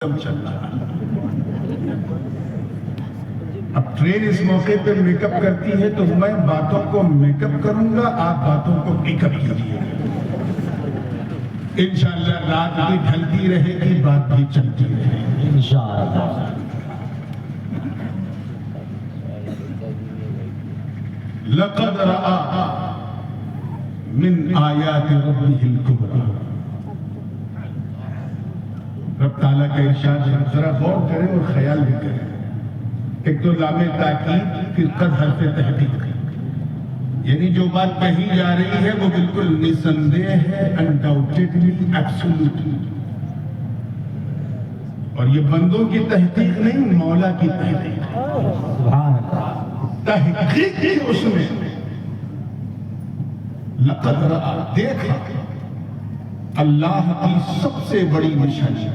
چل رہا ہے۔ اب ٹرین اس موقع پہ میک اپ کرتی ہے تو میں باتوں کو میک اپ کروں گا، آپ باتوں کو پک اپ کیجیے۔ انشاءاللہ رات بھی ڈھلتی رہے گی، بات بھی چلتی رہے گی انشاءاللہ۔ لقد رأى من آیات ربه الکبریٰ، رب تعالیٰ کا ارشاد ہے، ذرا غور کریں اور خیال بھی کریں۔ ایک تو لام تاکید، پھر قد حرف تحقیق، یعنی جو بات کہی جا رہی ہے وہ بالکل نسندہ ہے، undoubtedly, absolutely۔ اور یہ بندوں کی تحقیق نہیں، مولا کی تحقیق، تحقیق کی اس میں لقد رأى، دیکھا اللہ کی سب سے بڑی نشانی۔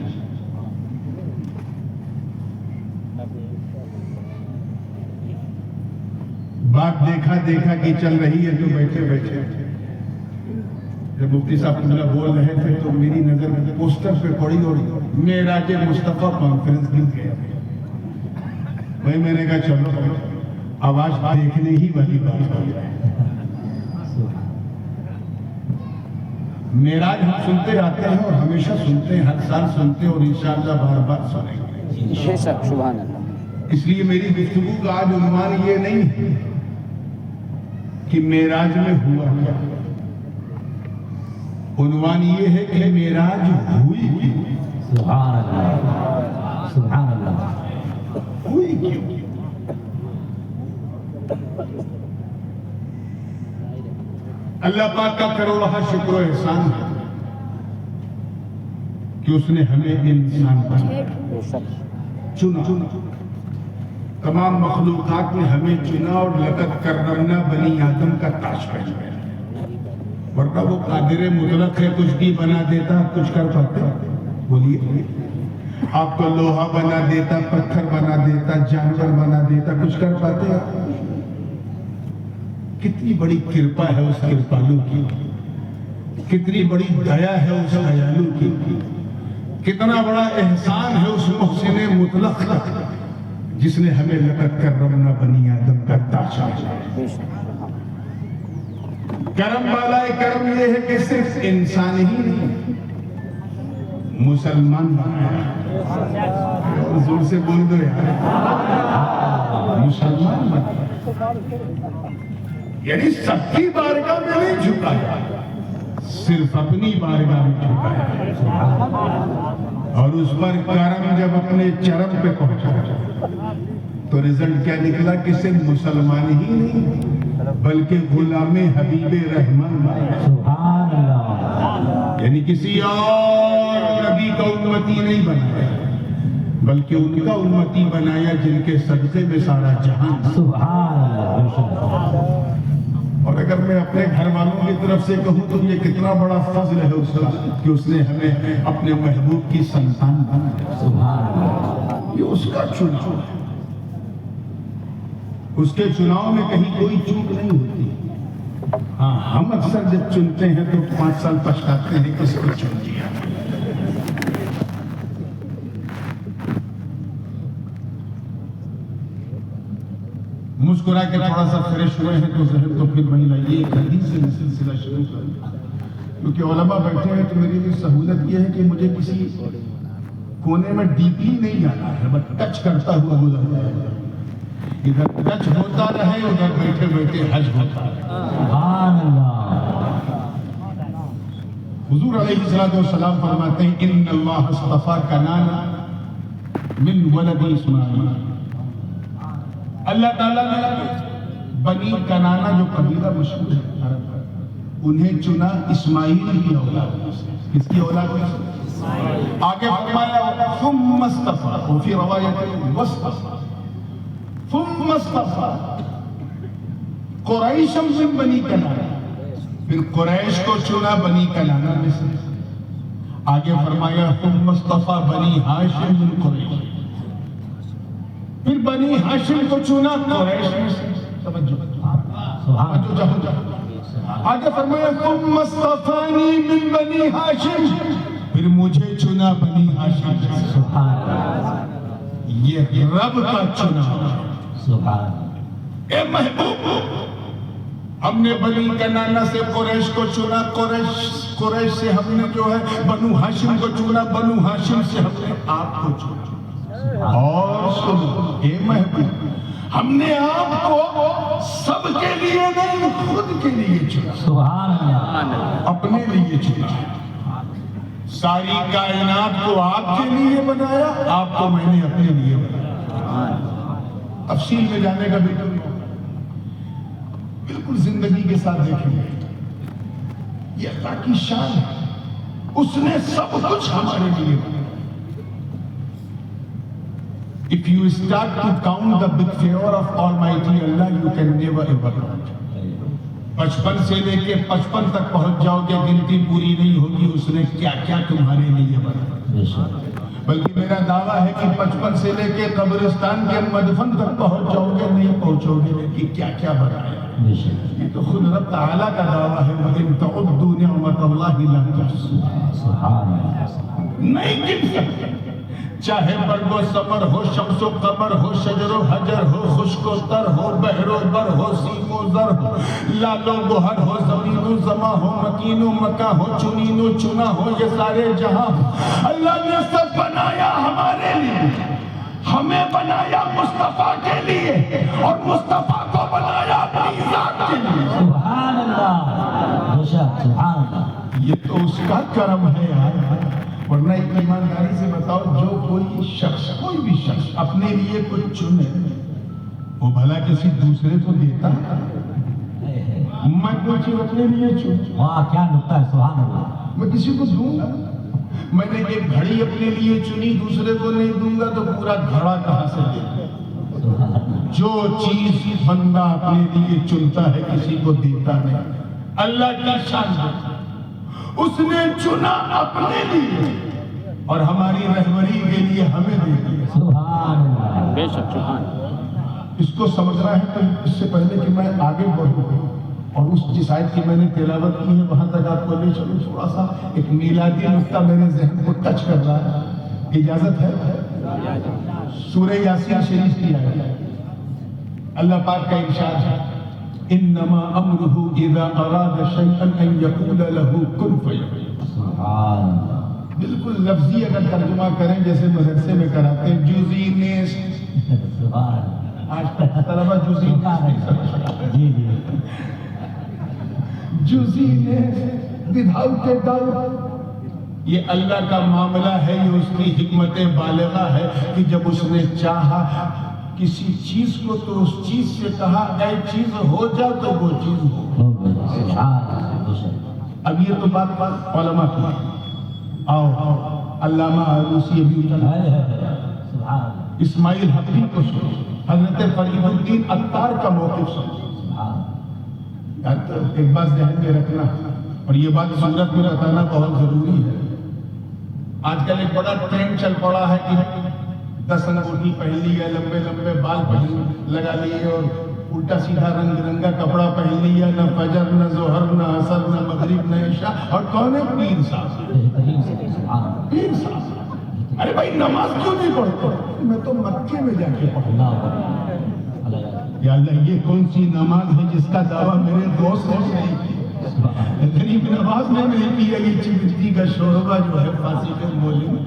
بات دیکھا دیکھا کی چل رہی ہے تو بیٹھے بیٹھے جب مفتی صاحب قبلہ بول رہے تھے تو میری نظر پوسٹر پہ پڑی اور معراج مصطفیٰ کانفرنس گر گیا۔ وہی میں نے کہا چلو آواز دیکھنے ہی والی بات ہو جائے۔ معراج ہم سنتے آتے ہیں اور ہمیشہ سنتے ہیں، ہر سال سنتے ہیں اور انشاءاللہ بار بار سنیں گے۔ سبحان اللہ۔ اس لیے میری گفتگو کا آج عنوان یہ نہیں ہے کہ معراج میں ہوا کیا، عنوان یہ ہے کہ معراج ہوئی کیوں۔ سبحان اللہ، سبحان اللہ۔ ہوئی کیوں؟ اللہ پاک کا کروڑہ شکر و احسان ہے کہ اس نے ہمیں انسان بنایا، چنا۔ تمام مخلوقات میں ہمیں چنا اور لقد کرمنا بنی آدم کا تاج پہنایا، ورنہ وہ قادر مطلق ہے، کچھ بھی بنا دیتا، کچھ کر پاتے؟ بولیے، آپ کو لوہا بنا دیتا، پتھر بنا دیتا، جانور بنا دیتا، کچھ کر پاتے؟ کتنی بڑی کرپا ہے اس کرپالو کی، کتنی بڑی دیا ہے اس دیالو کی، کتنا بڑا احسان ہے اس محسن مطلق کا جس نے ہمیں لقد کرمنا بنی آدم کا تاج پہنایا۔ کرم والا کرم یہ ہے کہ صرف انسان ہی نہیں، مسلمان بنایا۔ زور سے بول دو یار، مسلمان بنایا، یعنی سب کی بارگاہ میں نہیں جھکایا، صرف اپنی بارگاہ میں جھکایا، اور اس پر کرم جب اپنے چرم پہ پہنچا تو رزلٹ کیا نکلا کہ صرف مسلمان ہی نہیں بلکہ غلام حبیب رحمان بنا۔ سبحان اللہ۔ یعنی کسی اور نبی کا امتی نہیں بنایا بلکہ ان کا امتی بنایا جن کے صدقے میں سارا جہان۔ سبحان اللہ۔ اور اگر میں اپنے گھر والوں کی طرف سے کہوں تو یہ کتنا بڑا فضل ہے اس کا کہ اس نے ہمیں اپنے محبوب کی سنتان بنایا۔ سبحان اللہ۔ یہ اس کا چناؤ ہے، اس کے چناؤ میں کہیں کوئی چوک نہیں ہوتی۔ ہاں، ہم اکثر جب چنتے ہیں تو 5 سال پچھتاتے ہیں کس کو چن دیا۔ مسکرا کے تھوڑا سا فریش ہوئے ہیں تو ذہن تو پھر وہیں لائیے، ایک حدیث سے سلسلہ شروع کر دیا، کیونکہ علماء بیٹھے ہیں تو میری بھی سہولت یہ ہے کہ مجھے کسی کونے میں ڈیپلی نہیں جانا ہے، بس ٹچ کرتا ہوا گزرنا ہے، ادھر ٹچ ہوتا رہے ادھر بیٹھے بیٹھے حج ہوتا رہے۔ سبحان اللہ۔ حضور علیہ السلام فرماتے ہیں ان اللہ اصطفیٰ کنانا من ولد اسماعیل، اللہ تعالیٰ نے بنی کنانا جو قبیلہ مشہور ہے عرب کا، انہیں چنا اسماعیل کی اولاد سے۔ کس کی اولاد سے؟ آگے فرمایا ثم اصطفیٰ، وفی روایت واصطفیٰ ثم اصطفیٰ قریشا من بنی کنانا، پھر قریش کو چنا بنی کنانا میں سے۔ آگے فرمایا ثم اصطفیٰ بنی ہاشم من قریش، پھر بنی ہاشم کو چنا قریش میں سے۔ توجہ، آگے فرمایا ثم اصطفانی من بنی ہاشم، پھر پھر مجھے چنا بنی ہاشم سے، سبحان اللہ یہ رب کا چنا۔ سبحان اللہ اے محبوب، ہم نے بنی کنانہ سے قریش کو چنا، قریش سے ہم نے جو ہے بنو ہاشم کو چنا، بنو ہاشم سے ہم نے آپ کو چنا۔ اور سنو اے محبوب، ہم نے آپ کو سب کے لیے نہیں، خود کے لیے چنا، سبحان اللہ اپنے لیے چنا۔ ساری کائنات کو آپ کے لیے بنایا، آپ کو میں نے اپنے لیے بنایا۔ تفصیل میں جانے کا بالکل زندگی کے ساتھ دیکھیں گے، یہ اللہ کی شان ہے، اس نے سب کچھ ہمارے لیے بنایا۔ If you start to count the big favor of Almighty Allah, you can never ever count. 55 سے لے کے 55 تک پہنچ جاؤ گے، گنتی پوری نہیں ہوگی اس نے کیا کیا تمہارے لیے بنایا۔ بے شک بلکہ میرا دعویٰ ہے کہ 55 سے لے کے قبرستان کے مدفن تک پہنچ جاؤ گے، نہیں پہنچو گے کہ کیا کیا بنایا۔ بے شک یہ تو خود رب تعالیٰ کا دعویٰ ہے، وَإِن تَعُدُّوا نِعْمَتَ اللَّهِ لَا تُحْصُوهَا، سبحان اللہ نہیں گن سکتے۔ چاہے برگ و ثمر ہو، شمس و قمر ہو، شجر و حجر ہو، خشک و تر ہو، بحر و بر ہو، سیم و زر ہو، لال و گوہر ہو، زمین و زماں ہو، مکین و مکاں ہو، چنین و چنا ہو، یہ سارے جہاں ہو، اللہ نے سب بنایا ہمارے لیے۔ ہمیں بنایا مصطفیٰ کے لیے، اور مصطفیٰ کو بنایا اپنی ذات کے لیے۔ سبحان اللہ بے شک سبحان اللہ یہ تو اس کا کرم ہے یار، ورنہ ایک ایمانداری سے بتاؤ، جو کوئی شخص، کوئی بھی شخص اپنے لیے کچھ چنے، وہ بھلا کسی دوسرے کو دیتا ہے؟ میں کوئی چیز اپنے لیے چن، واہ کیا نکتہ ہے سبحان اللہ میں کسی کو دوں گا؟ میں نے ایک گھڑی اپنے لیے چنی، دوسرے کو نہیں دوں گا تو پورا گھڑا کہاں سے دے گا؟ سبحان اللہ جو چیز بندہ اپنے لیے چنتا ہے کسی کو دیتا نہیں۔ اللہ کی شان ہے، اس نے چنا اپنے لیے اور ہماری رہبری کے لیے ہمیں دے دیا۔ سبحان اللہ بے شک سبحان اللہ۔ اس کو سمجھنا ہے تو اس سے پہلے کہ میں آگے بڑھوں اور اس جس آیت کی میں نے تلاوت کی ہے وہاں تک آپ کو لے چلوں، تھوڑا سا ایک میلادی نقطہ میرے ذہن کو ٹچ کر رہا ہے، اجازت ہے؟ سورہ یاسین شریف کی آیت، اللہ پاک کا ارشاد ہے، انما امرہ اذا اراد شیئا ان یقول له کن فیکون۔ سبحان اللہ بالکل لفظی اگر ترجمہ کریں جیسے مدرسے میں کراتے ہیں، جزئی نیست، سبحان اللہ آج تک طلبہ جزئی نیست نہیں سمجھتے، جی جی جزئی نیست وداؤٹ اے ڈاؤٹ۔ یہ اللہ کا معاملہ ہے، یہ اس کی حکمت بالغہ ہے کہ جب اس نے چاہا کسی چیز کو تو اس چیز سے کہا اے چیز ہو جا تو وہ چیز ہو۔ سبحان اللہ بے شک اب یہ تو بات علماء کی ہے۔ آؤ علامہ آلوسی ابھی اتنا سبحان اللہ اسماعیل حقی کو سنو، حضرت فرید الدین عطار کا موقف سنو۔ سبحان یار تو ایک بات ذہن میں رکھنا، اور یہ بات صورت میں بتانا بہت ضروری ہے۔ آج کل ایک بڑا ٹرینڈ چل پڑا ہے کہ 10 انگوٹھی پہن لی ہے، لمبے لمبے بال لگا لیے اور الٹا سیدھا رنگ برنگا کپڑا پہن لیا، نہ فجر نہ ظہر نہ عصر نہ مغرب نہ عشاء، اور کون ہے؟ پیر صاحب۔ بہترین سے سبحان اللہ پیر صاحب، ارے بھائی نماز کیوں نہیں پڑھتے؟ میں تو مکے میں جا کے پڑھوں۔ اللہ اکبر اللہ یا اللہ یہ کون سی نماز ہے جس کا دعویٰ میرے دوست نے نہیں کیا؟ غریب نواز نے نہیں کیا، یہ چمٹی کا شوربہ جو ہے فاسی کے مولوی،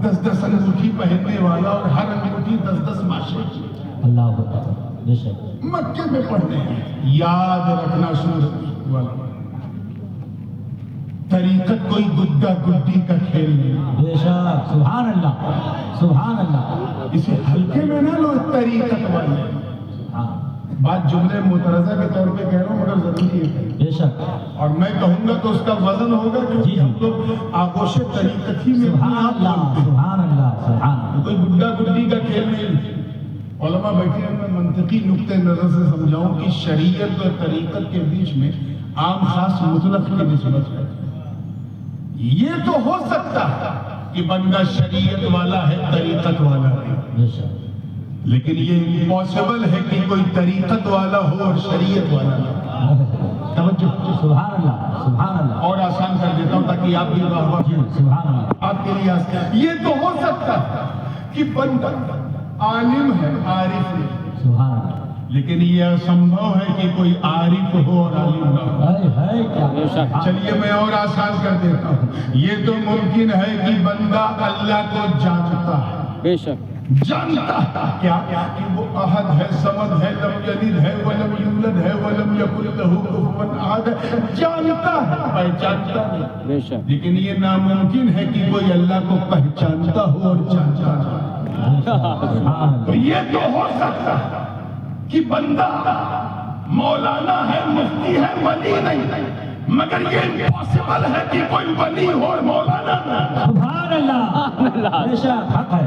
10 انگوٹھی پہننے والا اور ہر انگوٹھی 10 ماشے، اللہ اکبر بے شک مکے میں پڑھنے ہیں۔ یاد رکھنا سورت والا، طریقت کوئی گڈا گڈی کا کھیل نہیں، بے شک سبحان اللہ سبحان اللہ اسے ہلکے میں نہ لو، طریقت والے۔ ہاں بات جملے مترجہ کے طور پہ کہہ رہا ہوں مگر ضروری ہے، بے شک اور میں کہوں گا تو اس کا وزن ہوگا جی کیونکہ جی ہم لوگ آغوش طریقت ہی میں اپنے سبحان آپ اللہ بولتے ہیں، سبحان اللہ سبحان اللہ کوئی گڈا گڈی کا کھیل نہیں۔ علماء بیٹھے ہیں، میں منطقی نقطۂ نظر سے سمجھاؤں کہ شریعت اور طریقت کے بیچ میں عام خاص مطلق کی نسبت ہے۔ یہ تو ہو سکتا ہے کہ بندہ شریعت والا ہے طریقت والا ہے، بے شک لیکن یہ امپاسبل ہے کہ کوئی طریقت والا ہو اور شریعت والا نہ ہو۔ توجہ سبحان اللہ سبحان اللہ اور آسان کر دیتا ہوں تاکہ آپ بھی واہ جی سبحان اللہ آپ کے لیے آسان. یہ تو ہو سکتا ہے کہ بندہ عالم ہے عارف ہے سبحان اللہ لیکن یہ اسمبھو ہے کہ کوئی عارف ہو اور عالم نہ ہو. ہے کیا چلیے میں اور آسان کر دیتا ہوں. یہ تو ممکن ہے کہ بندہ اللہ کو جانتا ہے بے شک جانتا ہے کیا کہ وہ احد ہے صمد ہے لم یلد ہے ولم یولد ہے ولم یکن لہ کفوا احد ہے. جانتا ہے پہچانتا نہیں. بے شک لیکن یہ ناممکن ہے کہ کوئی اللہ کو پہچانتا ہو اور جانتا نہ. سبحان تو یہ تو ہو سکتا ہے کہ بندہ مولانا ہے مفتی ہے ولی نہیں مگر یہ امپاسبل ہے کہ کوئی ولی ہو اور مولانا نہ. سبحان اللہ بے شک حق ہے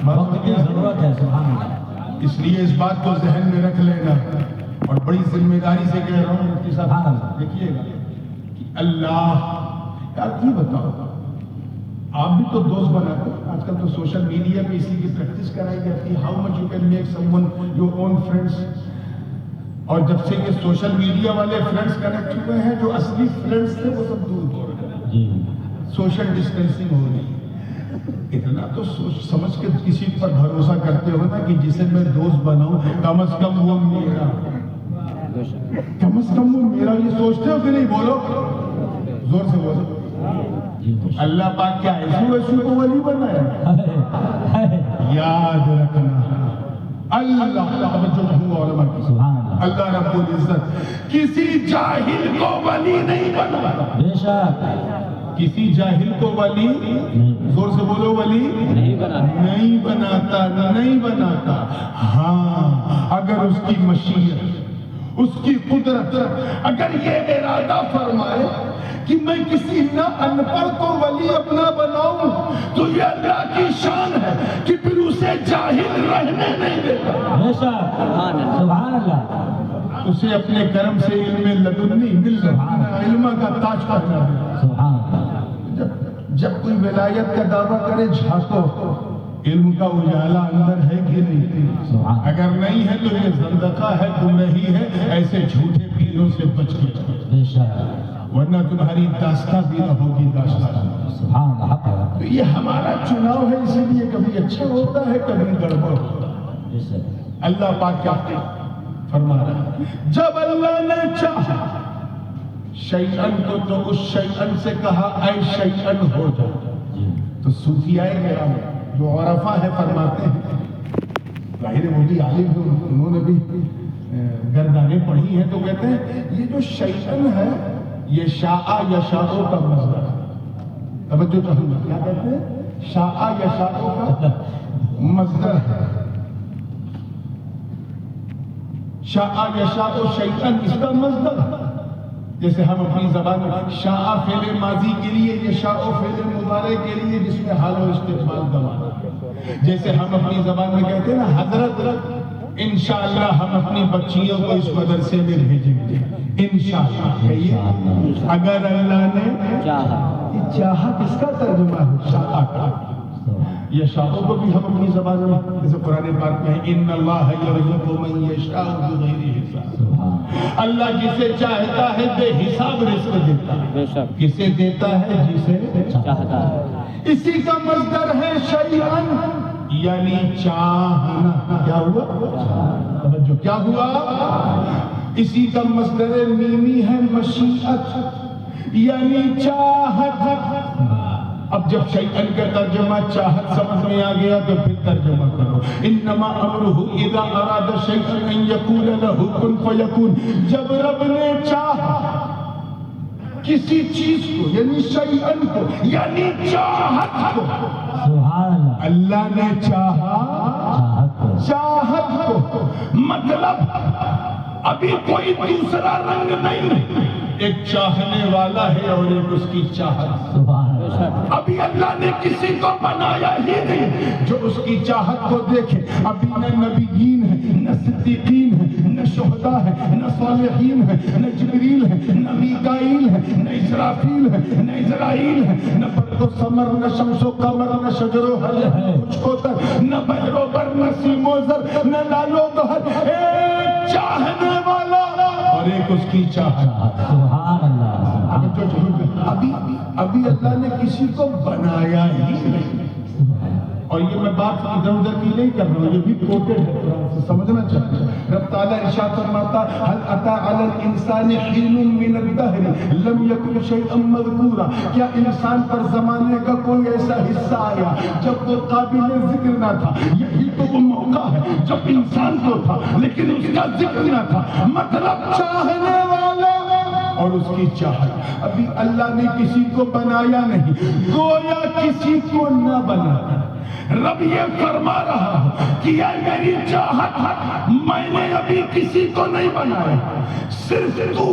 وقت کی ضرورت ہے سبحان اللہ. اس لیے اس بات کو ذہن میں رکھ لینا اور بڑی ذمہ داری سے کہہ رہا ہوں مفتی سبحان صاحب اللہ. دیکھیے گا کہ اللہ یار یہ بتاؤ آپ بھی تو دوست بناتے ہیں. آج کل تو سوشل میڈیا پہ اسی کی پریکٹس کرائی جاتی ہے how much you can make some one your own friends. اور جب سے یہ سوشل میڈیا والے فرینڈس کنیکٹ ہوئے ہیں جو اصلی فرینڈس تھے وہ سب دور ہو رہے ہیں. جی سوشل ڈسٹینسنگ ہو رہی ہے. اتنا تو سوچ سمجھ کے کسی پر بھروسہ کرتے ہو نا کہ جسے میں دوست بناؤں کم از کم وہ میرا بے شک کم از کم وہ میرا. یہ سوچتے ہو کہ نہیں؟ بولو زور سے بولو. جی اللہ پاک کیا ایسو کو ولی بنایا؟ یاد رکھنا اللہ توجہ ہوا علماء کی. سبحان اللہ اللہ رب العزت کسی جاہل کو ولی نہیں بناتا. بے شک کسی جاہل کو ولی زور سے بولو ولی نہیں بناتا نہیں بناتا نہیں بناتا. ہاں اگر اس کی مشیت اس کی قدرت اگر یہ ارادہ فرمائے کہ میں کسی نہ ان پڑھ کو ولی اپنا بناؤں تو یہ اللہ کی شان ہے کہ پھر اسے جاہل رہنے نہیں دیتا. بے شک سبحان اللہ اسے اپنے کرم سے علم لدنی مل رہا علم کا تاج پہنا ہے. سبحان اللہ. جب کوئی ولایت کا دعویٰ کرے جھانکو علم کا اجالا اندر ہے کہ نہیں؟ سبحان اگر نہیں ہے تو یہ زندقہ ہے گمراہی ہے. ایسے جھوٹے پیروں سے بچ کے جاؤ بے شک ورنہ تمہاری داستہ بھی نہ ہوگی داستہ. سبحان اللہ حق ہے. تو یہ ہمارا چناؤ ہے اسی لیے کبھی اچھا ہوتا ہے کبھی گڑبڑ ہوتا ہے. بے شک اللہ پاک کیا فرما رہا ہے جب اللہ نے چاہا شیئن کو تو اس شیئن سے کہا اے شیئن ہو جا. جی تو صوفیاء کرام جو عرفہ ہے فرماتے ہیں ظاہر وہ بھی عالم ہیں انہوں نے بھی گردانیں پڑھی ہیں تو کہتے ہیں یہ جو شیئن ہے یہ شاء یشاء کا مصدر ہے. توجہ چاہوں گا کیا کہتے ہیں؟ شاء یشاء کا مصدر ہے. شاء یشاء شیئن اس کا مصدر ہے. جیسے ہم اپنی زبان میں شاء فعل ماضی کے لیے یشاء فعل مضارع کے لیے جس میں حال و استقبال گوانا. جیسے ہم اپنی زبان میں کہتے ہیں نا حضرت انشاءاللہ ہم اپنی بچیوں کو اس مدرسے میں بھیجیں گے انشاءاللہ. کہیے اگر اللہ نے چاہا کس کا ترجمہ ہے؟ شاء کا. یہ شاء کو بھی ہم اپنی زبان میں جیسے قرآن پاک میں ہے ان اللہ یرزق من یشاء بغیر حساب. اللہ جسے چاہتا ہے بے حساب رزق دیتا ہے. بے شک کسے دیتا ہے؟ جسے چاہتا ہے. اسی کا مصدر ہے شیئن یعنی چاہنا. کیا ہوا؟ توجہ کیا ہوا؟ اسی کا مصدر میمی ہے مشیت یعنی چاہت. اب جب شیئن کا ترجمہ چاہت سمجھ میں آ گیا تو پھر ترجمہ کرو انما امرہ اذا اراد شیئا ان یقول لہ کن فیکون. جب رب نے چاہا کسی چیز کو یعنی شیئن کو یعنی چاہت کو سبحان اللہ. اللہ نے چاہا چاہت کو مطلب ابھی کوئی دوسرا رنگ نہیں. ایک چاہنے والا ہے اور ایک اس کی چاہت. سبحان اللہ. ابھی اللہ نے کسی کو بنایا ہی نہیں جو اس کی چاہت کو دیکھے. ابھی نہ نبیین ہے نہ صدیقین ہے نہ شہداء ہے نہ صالحین ہے نہ جبریل ہے نہ میکائیل ہے نہ اسرافیل ہے نہ اسرائیل ہے نہ برق و سمر نہ شمس و قمر نہ شجر و حجر نہ کچھ کوتر نہ بحر و بر نہ سیم و زر نہ لال و گہر. ایک چاہنے والا اور ایک ایک اس کی چاہت. سبحان اللہ. ابھی اللہ نے کسی کو بنایا ہی نہیں. اور یہ میں بات ادھر ادھر کی نہیں کر رہا ہوں, یہ بھی کوٹڈ ہے قرآن سے, سمجھنا چاہتے ہیں. رب تعالیٰ ارشاد فرماتا هل اتى على الانسان حين من الدهر لم يكن شيئا مذكورا. کیا انسان پر زمانے کا کوئی ایسا حصہ آیا جب وہ قابل ذکر نہ تھا؟ یہی تو وہ موقع ہے جب انسان تو تھا لیکن اس کا ذکر نہ تھا. مطلب چاہنے والا اور اس کی چاہت. ابھی اللہ نے کسی کو بنایا نہیں, گویا کسی کو نہ بنایا. رب یہ فرما رہا ہے کہ یہ میری چاہت, میں نے ابھی کسی کو نہیں بنایا, صرف تو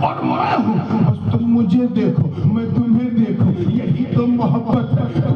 اور میں ہوں. بس تم مجھے دیکھو, میں تمہیں دیکھوں, یہی تو محبت ہے.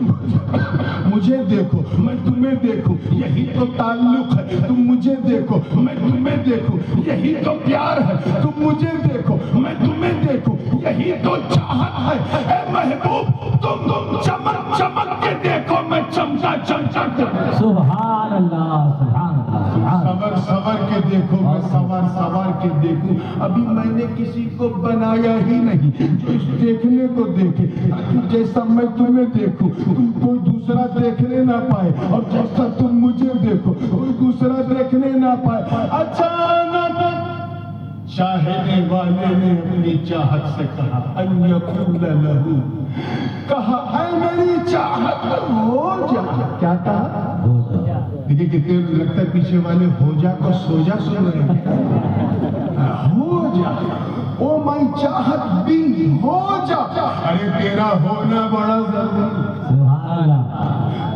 مجھے دیکھو, میں تمہیں دیکھوں, یہی تو تعلق ہے. تم مجھے دیکھو, میں تمہیں دیکھوں, یہی تو پیار ہے. تم مجھے دیکھو, میں تمہیں دیکھوں, یہی تو چاہت ہے. اے محبوب تم چمک چمک کے دیکھو, میں چمکا چمچا کر. سبحان اللہ, سبحان اللہ. سور سور کے دیکھو, میں سوار سوار کے دیکھوں. ابھی میں نے کسی کو بنایا ہی نہیں جو اس دیکھنے کو دیکھے, تاکہ جیسا میں تمہیں دیکھوں تم کوئی دوسرا دیکھنے نہ پائے, اور جیسا تم مجھے دیکھو کوئی دوسرا دیکھنے نہ پائے. اچانک چاہنے والے نے اپنی چاہت سے کہا ان یقول لہو, کہا اے میری چاہت ہو جا. کیا کہا؟ دیکھیں کتنے لگتا ہے پیچھے والے ہو جا کو سو جا سن رہے ہیں. ہو جا, او مائی چاہت بھی ہو جا. ارے تیرا ہونا بڑا ضروری. سبحان اللہ.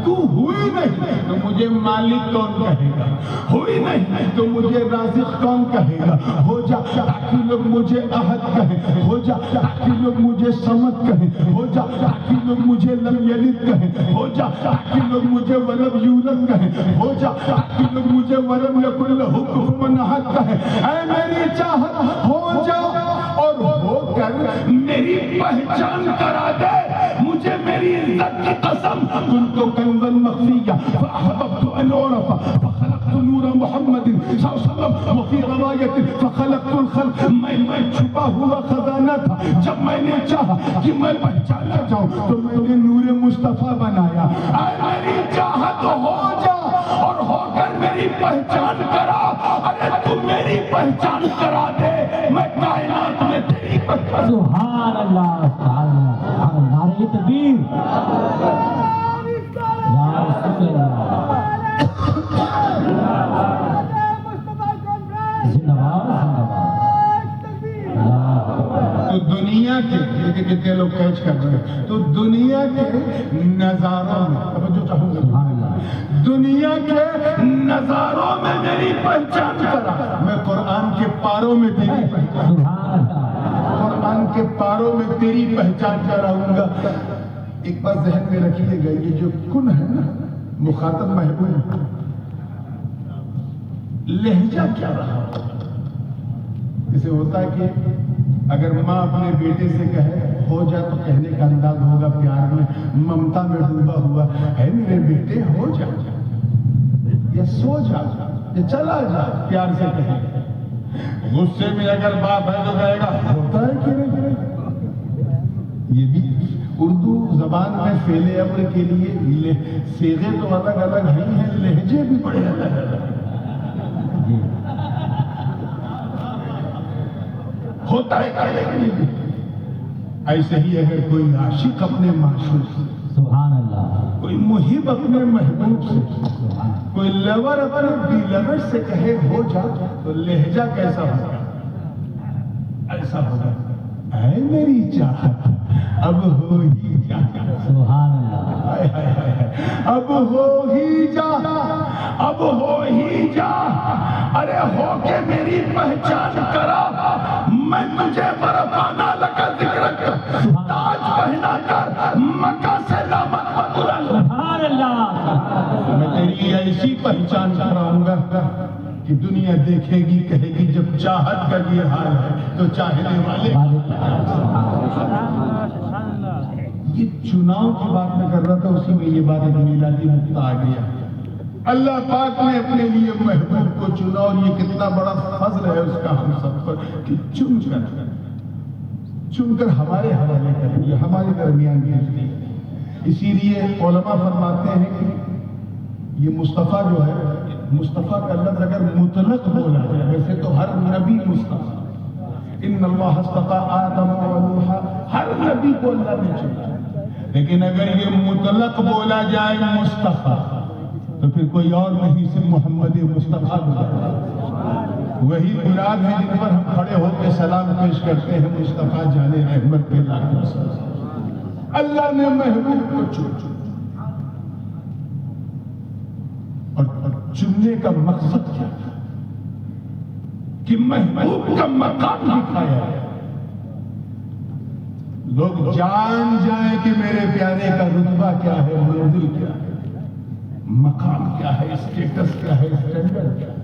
تو ہوئی نہیں تو مجھے مالک کون کہے گا, ہوئی نہیں تو مجھے رازق کون کہے گا. ہو جا تاکہ لوگ مجھے احد کہیں, ہو جا تاکہ لوگ مجھے صمد کہیں, ہو جا تاکہ لوگ مجھے لم یلد کہیں, ہو جا تاکہ لوگ مجھے ولم یولد کہیں, ہو جا تاکہ لوگ مجھے ولم یکن لہ کفوا احد کہیں. اے میری چاہت ہو جا اور ہو کر میری پہچان کرا دے. مجھے میری عزت کی قسم, كنت كنزا مخفيا فأحببت أن أعرف فخلقت نور محمد صلى الله عليه وسلم وفي رواية فخلقت الخلق. میں چھپا ہوا خزانہ تھا, جب میں نے چاہا کہ میں پہچانا جاؤں تو میں نے نور مصطفیٰ بنایا. اے میری چاہت ہو جا اور ہو کر میری پہچان کرا. ارے تم میری پہچان کرا دے, میں کائنات میں تیری پہچان. سبحان اللہ, سبحان اللہ, سبحان اللہ. نعرہ تکبیر, نعرہ شکر اللہ. زندہ باد, زندہ باد. تو دنیا کے کتنے لوگ کیچ کر رہے ہیں, تو دنیا کے نظاروں میں, توجہ چاہوں گا, دنیا کے نظاروں میں میری پہچان کرا. میں قرآن کے پاروں میں تیری پہچان, سبحان اللہ. قرآن کے پاروں میں تیری پہچان کراؤں گا. ایک بات ذہن میں رکھیے گا, یہ جو کن ہے نا, مخاطب محبوب, لہجہ کیا رہا. اسے ہوتا ہے کہ اگر ماں اپنے بیٹے سے کہے ہو جا تو کہنے کا انداز ہوگا پیار میں, ممتا میں ڈوبا ہوا, ہے میرے بیٹے ہو جا, یا سو جا, یا چلا جا, پیار سے کہے. غصے میں اگر باپ ہے تو کہے گا ہوتا ہے کہ نہیں. یہ بھی اردو زبان میں فعل امر کے لیے صیغے تو الگ الگ ہی ہیں, لہجے بھی بڑے الگ الگ ہوتا ہے کہ نہیں. ایسے ہی اگر کوئی عاشق اپنے معشوق سے, سبحان اللہ, کوئی محب اپنے محبوب سے, کوئی لور اپنے بی لور سے کہے ہو جا, تو لہجہ کیسا ہوگا؟ ایسا ہوگا اے میری چاہت اب ہو ہی جا. سبحان اللہ. اب ہو ہی جا, اب ہو ہی جا. ارے ہو کے میری پہچان کرا. میں تجھے برفانہ لگا ذکر کر, تاج پہنا کر مکہ سے لامت بلند. سبحان اللہ. میں تیری ایسی پہچان کراؤں گا کہ دنیا دیکھے گی, کہے گی جب چاہت کا یہ حال ہے تو چاہنے والے. یہ چناؤ کی بات میں کر رہا تھا, اسی میں یہ بات میلادی نقطہ آ گیا. اللہ پاک نے اپنے لیے محبوب کو چنا، اور یہ کتنا بڑا فضل ہے اس کا ہم سب پر کہ چن کر ہمارے حوالے کر دیا، ہمارے درمیان بھیج دیا۔ اسی لیے علماء فرماتے ہیں کہ یہ مصطفیٰ جو ہے، مصطفیٰ کا لفظ اگر مطلق بولا جائے، ویسے تو ہر نبی مصطفیٰ، ان اللہ اصطفیٰ آدم و نوح، ہر نبی کو اللہ نے چنا، لیکن اگر یہ مطلق بولا جائے مصطفیٰ تو پھر کوئی اور نہیں، صرف محمد مصطفیٰ وہی مراد ہے جن پر ہم کھڑے ہو کے سلام پیش کرتے ہیں، مصطفیٰ جان رحمت کے لاکھوں سلام۔ اللہ نے محبوب کو چنا، اور چننے کا مقصد کیا تھا کہ محبوب کا مقام دکھایا ہے، لوگ جان جائیں کہ میرے پیارے کا رتبہ کیا ہے، منزل کیا ہے، مقام کیا ہے، اسٹیٹس کیا ہے، اسٹینڈرڈ کیا ہے۔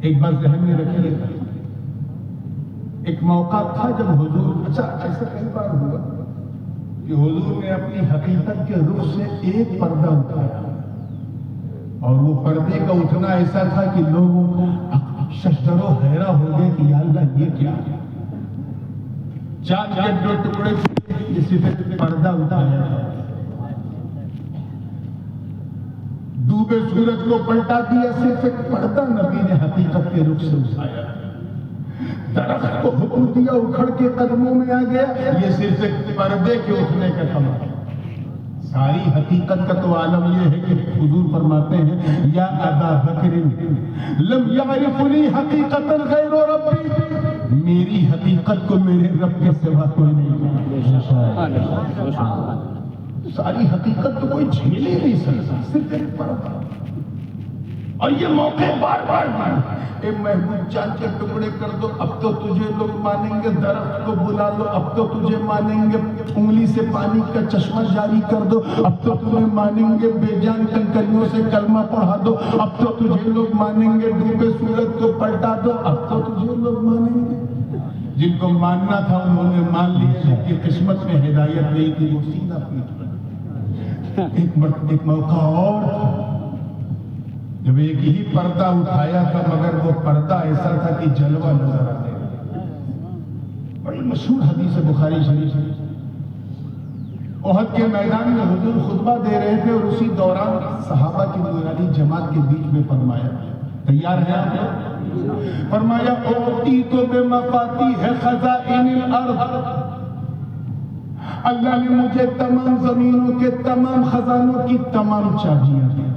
ایک بات ذہن میں رکھیے، ایک موقع تھا جب حضور، اچھا ایسا کئی بار ہوا کہ حضور نے اپنی حقیقت کے رخ سے ایک پردہ اٹھایا، اور وہ پردے کا اٹھنا ایسا تھا کہ لوگ ششدر و حیرہ ہو گئے کہ یا اللہ یہ کیا ہے، چاند کے دو ٹکڑے یہ صرف ایک پردہ اٹھایا ہے، ڈوبے سورج کو پلٹا دیا، صرف ایک پردہ نبی نے حقیقت کے رخ سے اٹھایا، درخت کو حکم دیا اکھڑ کے قدموں میں آ گیا، یہ صرف ایک پردے کے اٹھنے کا کمال۔ ساری حقیقت کا تو عالم یہ ہے کہ حضور فرماتے ہیں یا ابا بکر لم یعرفنی حقیقتا غیر ربی، میری حقیقت کو میرے رب کے سوا کوئی نہیں جانتا۔ ساری حقیقت تو کوئی جھیل ہی نہیں سکتا، صرف ایک پردہ، اور یہ موقع بار بار اے محبوب چاند کے ٹکڑے کر دو، اب تو تجھے لوگ مانیں گے، درخت کو بلا لو اب تو تجھے مانیں گے، انگلی سے پانی کا چشمہ جاری کر دو اب تو تمہیں مانیں گے، بے جان کنکریوں سے کلمہ پڑھا دو اب تو تجھے لوگ مانیں گے، ڈوبے سورج کو پلٹا دو اب تو تجھے لوگ مانیں گے۔ جن کو ماننا تھا انہوں نے مان لیا، جن کی قسمت میں ہدایت نہیں تھی وہ سینہ پیٹ گئے۔ ایک موقع اور تھا جب ایک ہی پردہ اٹھایا تھا، مگر وہ پردہ ایسا تھا کہ جلوہ نظر آ گیا۔ بڑی مشہور حدیث بخاری شریف، احد کے میدان میں حضور خطبہ دے رہے تھے، اور اسی دوران صحابہ کی بنیادی جماعت کے بیچ میں فرمایا، تیار ہیں آپ؟ فرمایا اوتیت بمفاتیح خزائن الارض، اللہ نے مجھے تمام زمینوں کے تمام خزانوں کی تمام چابیاں دی۔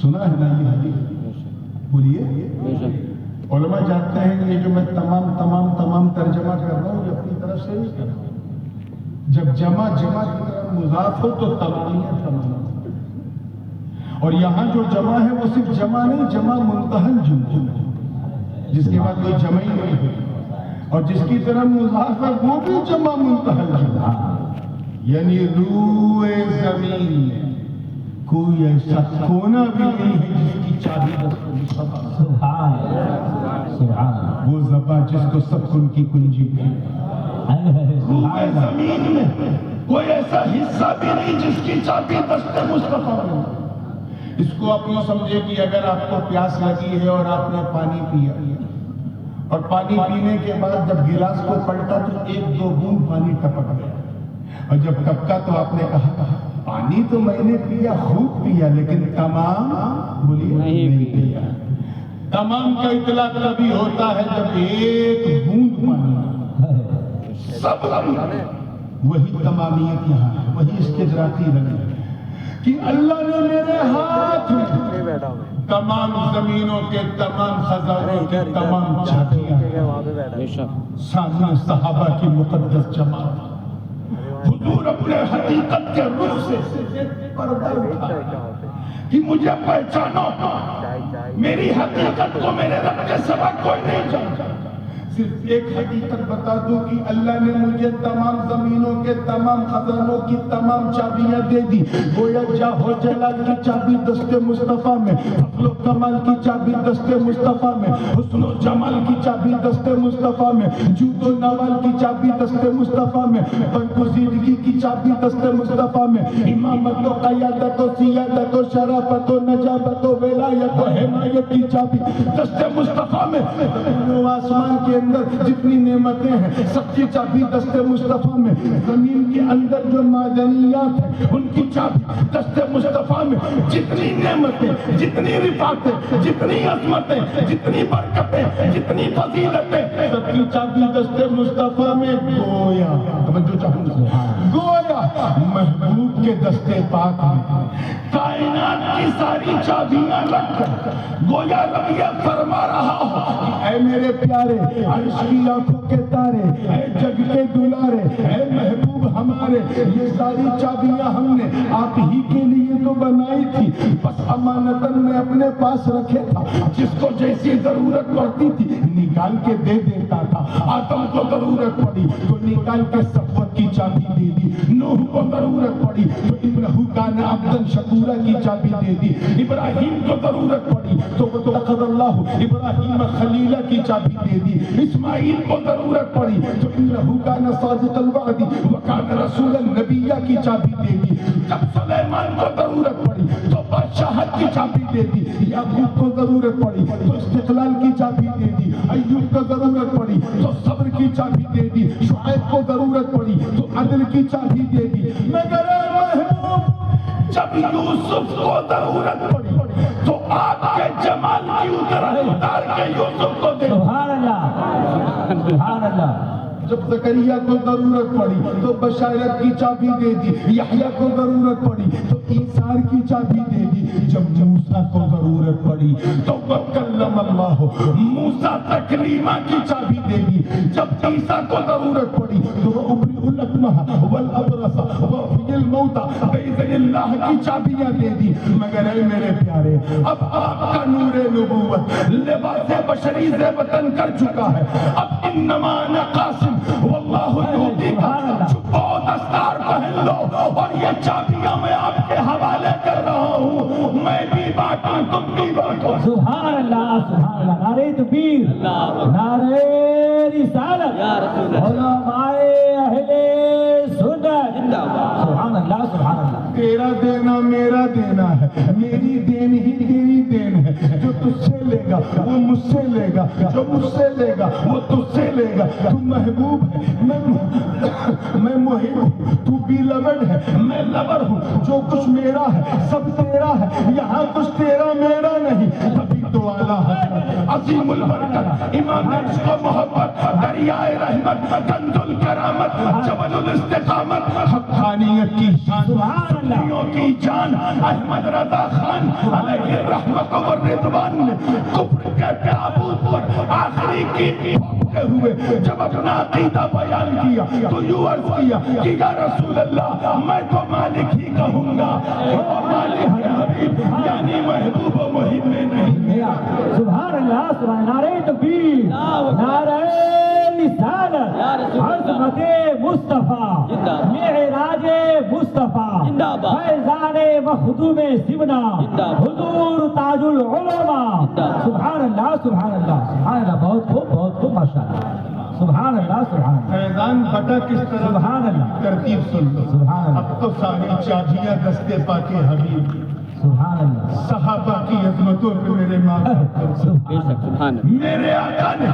سنا ہے نا یہ حدیث؟ بولیے۔ علماء جانتے ہیں کہ یہ جو میں تمام ترجمہ کر رہا ہوں یہ اپنی طرف سے نہیں کر رہا ہوں، جب جمع کی طرف مضاف ہو تو تمامیت تمام، اور یہاں جو جمع ہے وہ صرف جمع نہیں، جمع منتہل جمع ہے، جس کے بعد کوئی جمع ہی نہیں ہوئی، اور جس کی طرف مضاف ہے وہ بھی جمع منتہل جمع، یعنی روئے زمین میں کوئی ایسا کونا بھی نہیں ہے جس کی چابی دست مصطفیٰ، سبحان اللہ، وہ زباں جس کو سب کن کی کنجی ہے، روئے زمین میں کوئی ایسا حصہ بھی نہیں جس کی چابی دست مصطفیٰ ہے۔ اس کو آپ یوں سمجھے کہ اگر آپ کو پیاس لگی ہے اور آپ نے پانی پیا، اور پانی پینے کے بعد جب گلاس کو پلٹا تو ایک دو بوند پانی ٹپک گیا، اور جب ٹپکا تو آپ نے کہا پانی تو میں نے پیا، خوب پیا، لیکن تمام بولیے نہیں پیا۔ تمام کا اطلاق تبھی ہوتا ہے جب ایک بوند پانی سب، وہی تمامیت یہاں ہے، وہی استدراکی رنگ ہے کہ اللہ نے میرے ہاتھ میں تمام زمینوں کے تمام خزانوں کے تمام چابیاں، سامنے صحابہ کی مقدس جماعت، حضور اپنے حقیقت کے رخ سے پردہ اٹھایا کہ مجھے پہچانو، میری حقیقت کو میرے رب کے سوا کوئی نہیں جانتا۔ صرف ایک حقیقت بتا دوں کہ اللہ نے مجھے تمام زمینوں کے تمام خزانوں کی تمام چابیاں دے دی، گویا جاہ و جلال کی چابی دست مصطفیٰ میں، فضل و کمال کی چابی دست مصطفیٰ میں، حسن و جمال کی چابی دست مصطفیٰ میں، جود و نوال کی چابی دست مصطفیٰ میں، برگزیدگی کی چابی دست مصطفیٰ میں، ایمان امامت و قیادت و سیادت و شرافت و نجابت و ولایت و حمایت کی چابی دست مصطفیٰ میں. زمین و آسمان کے اندر جتنی نعمتیں ہیں سب کی چابی دست مصطفیٰ میں. زمین کے اندر جو معدنیات ہیں ان کی چابی دست مصطفیٰ میں. جتنی نعمتیں، جتنی رفعتیں، جتنی عظمتیں، جتنی برکتیں، جتنی فضیلتیں، سب کی چابی دست مصطفیٰ میں. گویا توجہ چاہوں گویا محبوب کے دستے پاک میں کائنات کی ساری چابیاں رکھ کر گویا رب یہ فرما رہا ہو کہ اے میرے پیارے، عرش کی آنکھوں کے تارے، اے جگ کے دلارے، اے محبوب ہمارے، یہ ساری چابیاں ہم نے آپ ہی کے لیے تو بنائی تھی، بس امانتاً میں اپنے پاس رکھے تھا. جس کو جیسی ضرورت پڑتی تھی نکال کے دے دیتا تھا. آدم کو ضرورت پڑی تو نکال کے صفوت کی چابی دے دی. نوح کو ضرورت پڑی تو انہو کان عبداً شکورا کی چابی دے دی. ابراہیم کو ضرورت پڑی تو واتخذ اللہ ابراہیم خلیلہ کی چابی دے دی. اسماعیل کو ضرورت پڑی تو انہو کان صادق الوعد وکان رسول النبیہ کی چابی دے دی. جب سلیمان کو ضرورت پڑی تو بادشاہت کی چابی دے دی. یعقوب کو ضرورت پڑی تو استقلال کی چابی دے دی. ایوب کو ضرورت پڑی تو صبر کی چابی دے دی. شعیب کو ضرورت پڑی تو عدل کی چابی دے دی. مگر اے محبوب جب یوسف کو ضرورت پڑی تو آپ کے جمال کی اتار کے یوسف کو دے. سبحان اللہ سبحان اللہ. جب زکریا کو ضرورت پڑی تو بشارت کی چابی دے دی. یحییٰ کو ضرورت پڑی تو ایثار کی چابی دے دی. جب موسیٰ کو ضرورت پڑی تو وکلم اللہ موسیٰ تکلیمہ کی چابی دے دی. جب عیسیٰ کو ضرورت پڑی تو ابرئ الاکمہ والابرص واحیی الموتیٰ باذن اللہ کی چابیاں دے دی. مگر اے میرے پیارے اب آپ کا نور نبوت لباس بشری زیبتن کر چکا ہے. اب انما انا قاسم واللہ یؤتی کا چھپو دستار پہن لو اور یہ چابیاں میں آپ کے حوالے کر رہا ہوں. میں بھی بانٹوں تم بھی بانٹو. سبحان اللہ سبحان اللہ. نعرہ تکبیر، نعرہ رسالت، علماء اہل سنت. سبحان اللہ سبحان اللہ. تیرا دینا میرا دینا ہے، میری دین ہی تیری دین ہے. جو تجھ سے لے گا وہ مجھ سے لے گا، جو مجھ سے لے گا وہ تجھ سے لے گا. تو محبوب ہے، میں محب ہوں، تو بھی لبڈ ہے، میں لبر ہوں. جو کچھ میرا ہے سب تیرا ہے، یہاں کچھ تیرا میرا نہیں. تبھی تو اعلیٰ حضرت عظیم البرکت امام عشق و محبت دریائے رحمت کنز الکرامت جبل الاستقامت حقانیت کی شان سنیوں کی جان احمد رضا خان علیہ الرحمت و رضوان نے کفر کے تابوت پر آخری کی پھونکتے ہوئے جب اپنا عقیدہ بیان کیا تو یوں عرض کیا کہ یا رسول اللہ میں تو مالک ہی کہوں گا. مالک ہے حبیب یعنی محبوب و محب میں نہیں. سبحان اللہ سبحان. نعرہ تکبیر، نعرہ رسالت، عظمت مصطفیٰ، معراج مصطفیٰ، فیضان مخدوم سمنا، حضور تاج العلماء. سبحان اللہ سبحان اللہ سبحان اللہ. بہت خوب بہت خوب ماشاءاللہ. سبحان اللہ سبحان اللہ. فیضان بٹا کس طرح؟ سبحان اللہ. ترتیب سن لو. سبحان اللہ. اب تو ساری چابیاں دستے پاک حبیب. سبحان اللہ. صحابہ کی عظمتوں پہ میرے ماں سبحان اللہ. میرے آقا نے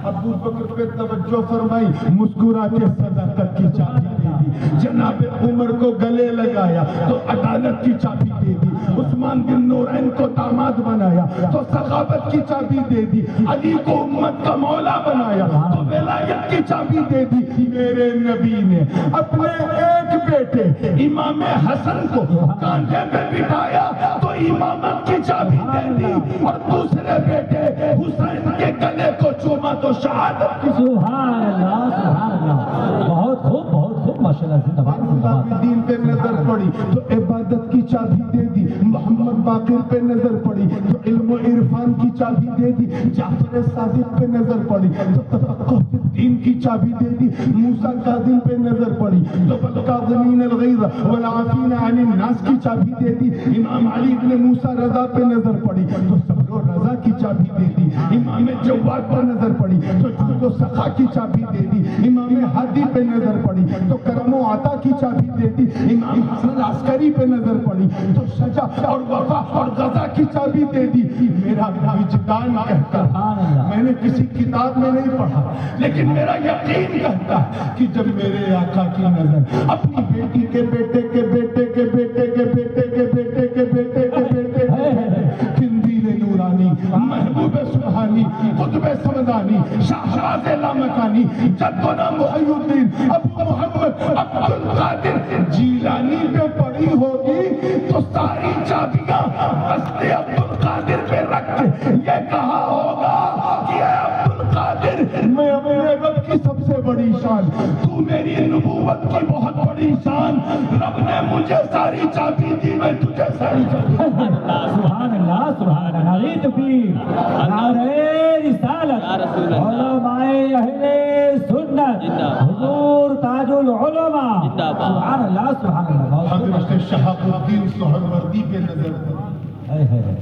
ابو بکر پہ توجہ فرمائی، مسکرا کے صداقت کی چابی دے دی. جناب عمر کو گلے لگایا تو عدالت کی چابی دے دی. عثمان بن نورین کو داماد بنایا تو سخاوت کی چابی دے دی. علی کو امت کا مولا بنایا تو ولایت کی چابی دے دی. میرے نبی نے اپنے ایک بیٹے امام حسن کو کاندھے پہ بٹھایا تو امامت کی چابی دے دی اور دوسرے بیٹے حسین کے گلے کو چوما تو شہادت کی. سبحان اللہ سبحان اللہ. بہت خوب بہت خوب ماشاءاللہ. دین پہ نظر پڑی تو عبادت کی چابی دے دی. محمد باقر پہ نظر پڑی تو علم و عرفان کی چابی دے دی. جعفر صادق پہ نظر پڑی تو تفقہ الدین کی چابی دے دی. موسیٰ کاظم پہ نظر پڑی تو والکاظمین الغیظ والعافین عن الناس کی چابی دے دی. امام علی ابن موسیٰ رضا پہ نظر پڑی تو صبر و رضا کی چابی دے دی. امام جواد پر نظر پڑی تو جود و سخا کی چابی دے دی. امام ہادی پہ نظر پڑی تو کرم و عطا کی چابی دے دی. امام حسن عسکری پہ نظر پڑی تو شجاع اور وفا اور غزا کی چابی دے دی. میرا وجدان کہتا ہے، میں نے کسی کتاب میں نہیں پڑھا لیکن میرا یقین کہتا ہے کہ جب میرے آقا کی نظر اپنی بیٹی کے بیٹے کے بیٹے کے بیٹے کے بیٹے کے بیٹے کے بیٹے کے بیٹے قندیل نورانی، محبوب سبحانی، قطب سمدانی، شاہراز لامکانی، جدنا محی الدین ابو محمد عبد القادر جیلانی پہ پڑی ہوگی تو ساری چابیاں حضرت عبد القادر پہ رکھ کے یہ کہا ہوگا کہ اے عبد القادر میں اپنے رب کی سب سے بڑی شان، تو میری نبوت کی بہت بڑی شان، رب نے مجھے ساری چابی دی، میں تجھے ساری چابی. سبحان اللہ سبحان اللہ. نعرہ تکبیر، نعرہ رسالت، علماء اہل سنت، حضور تاج العلماء. سبحان اللہ سبحان اللہ. حضرت شہاب الدین سہروردی پہ نظر پڑی،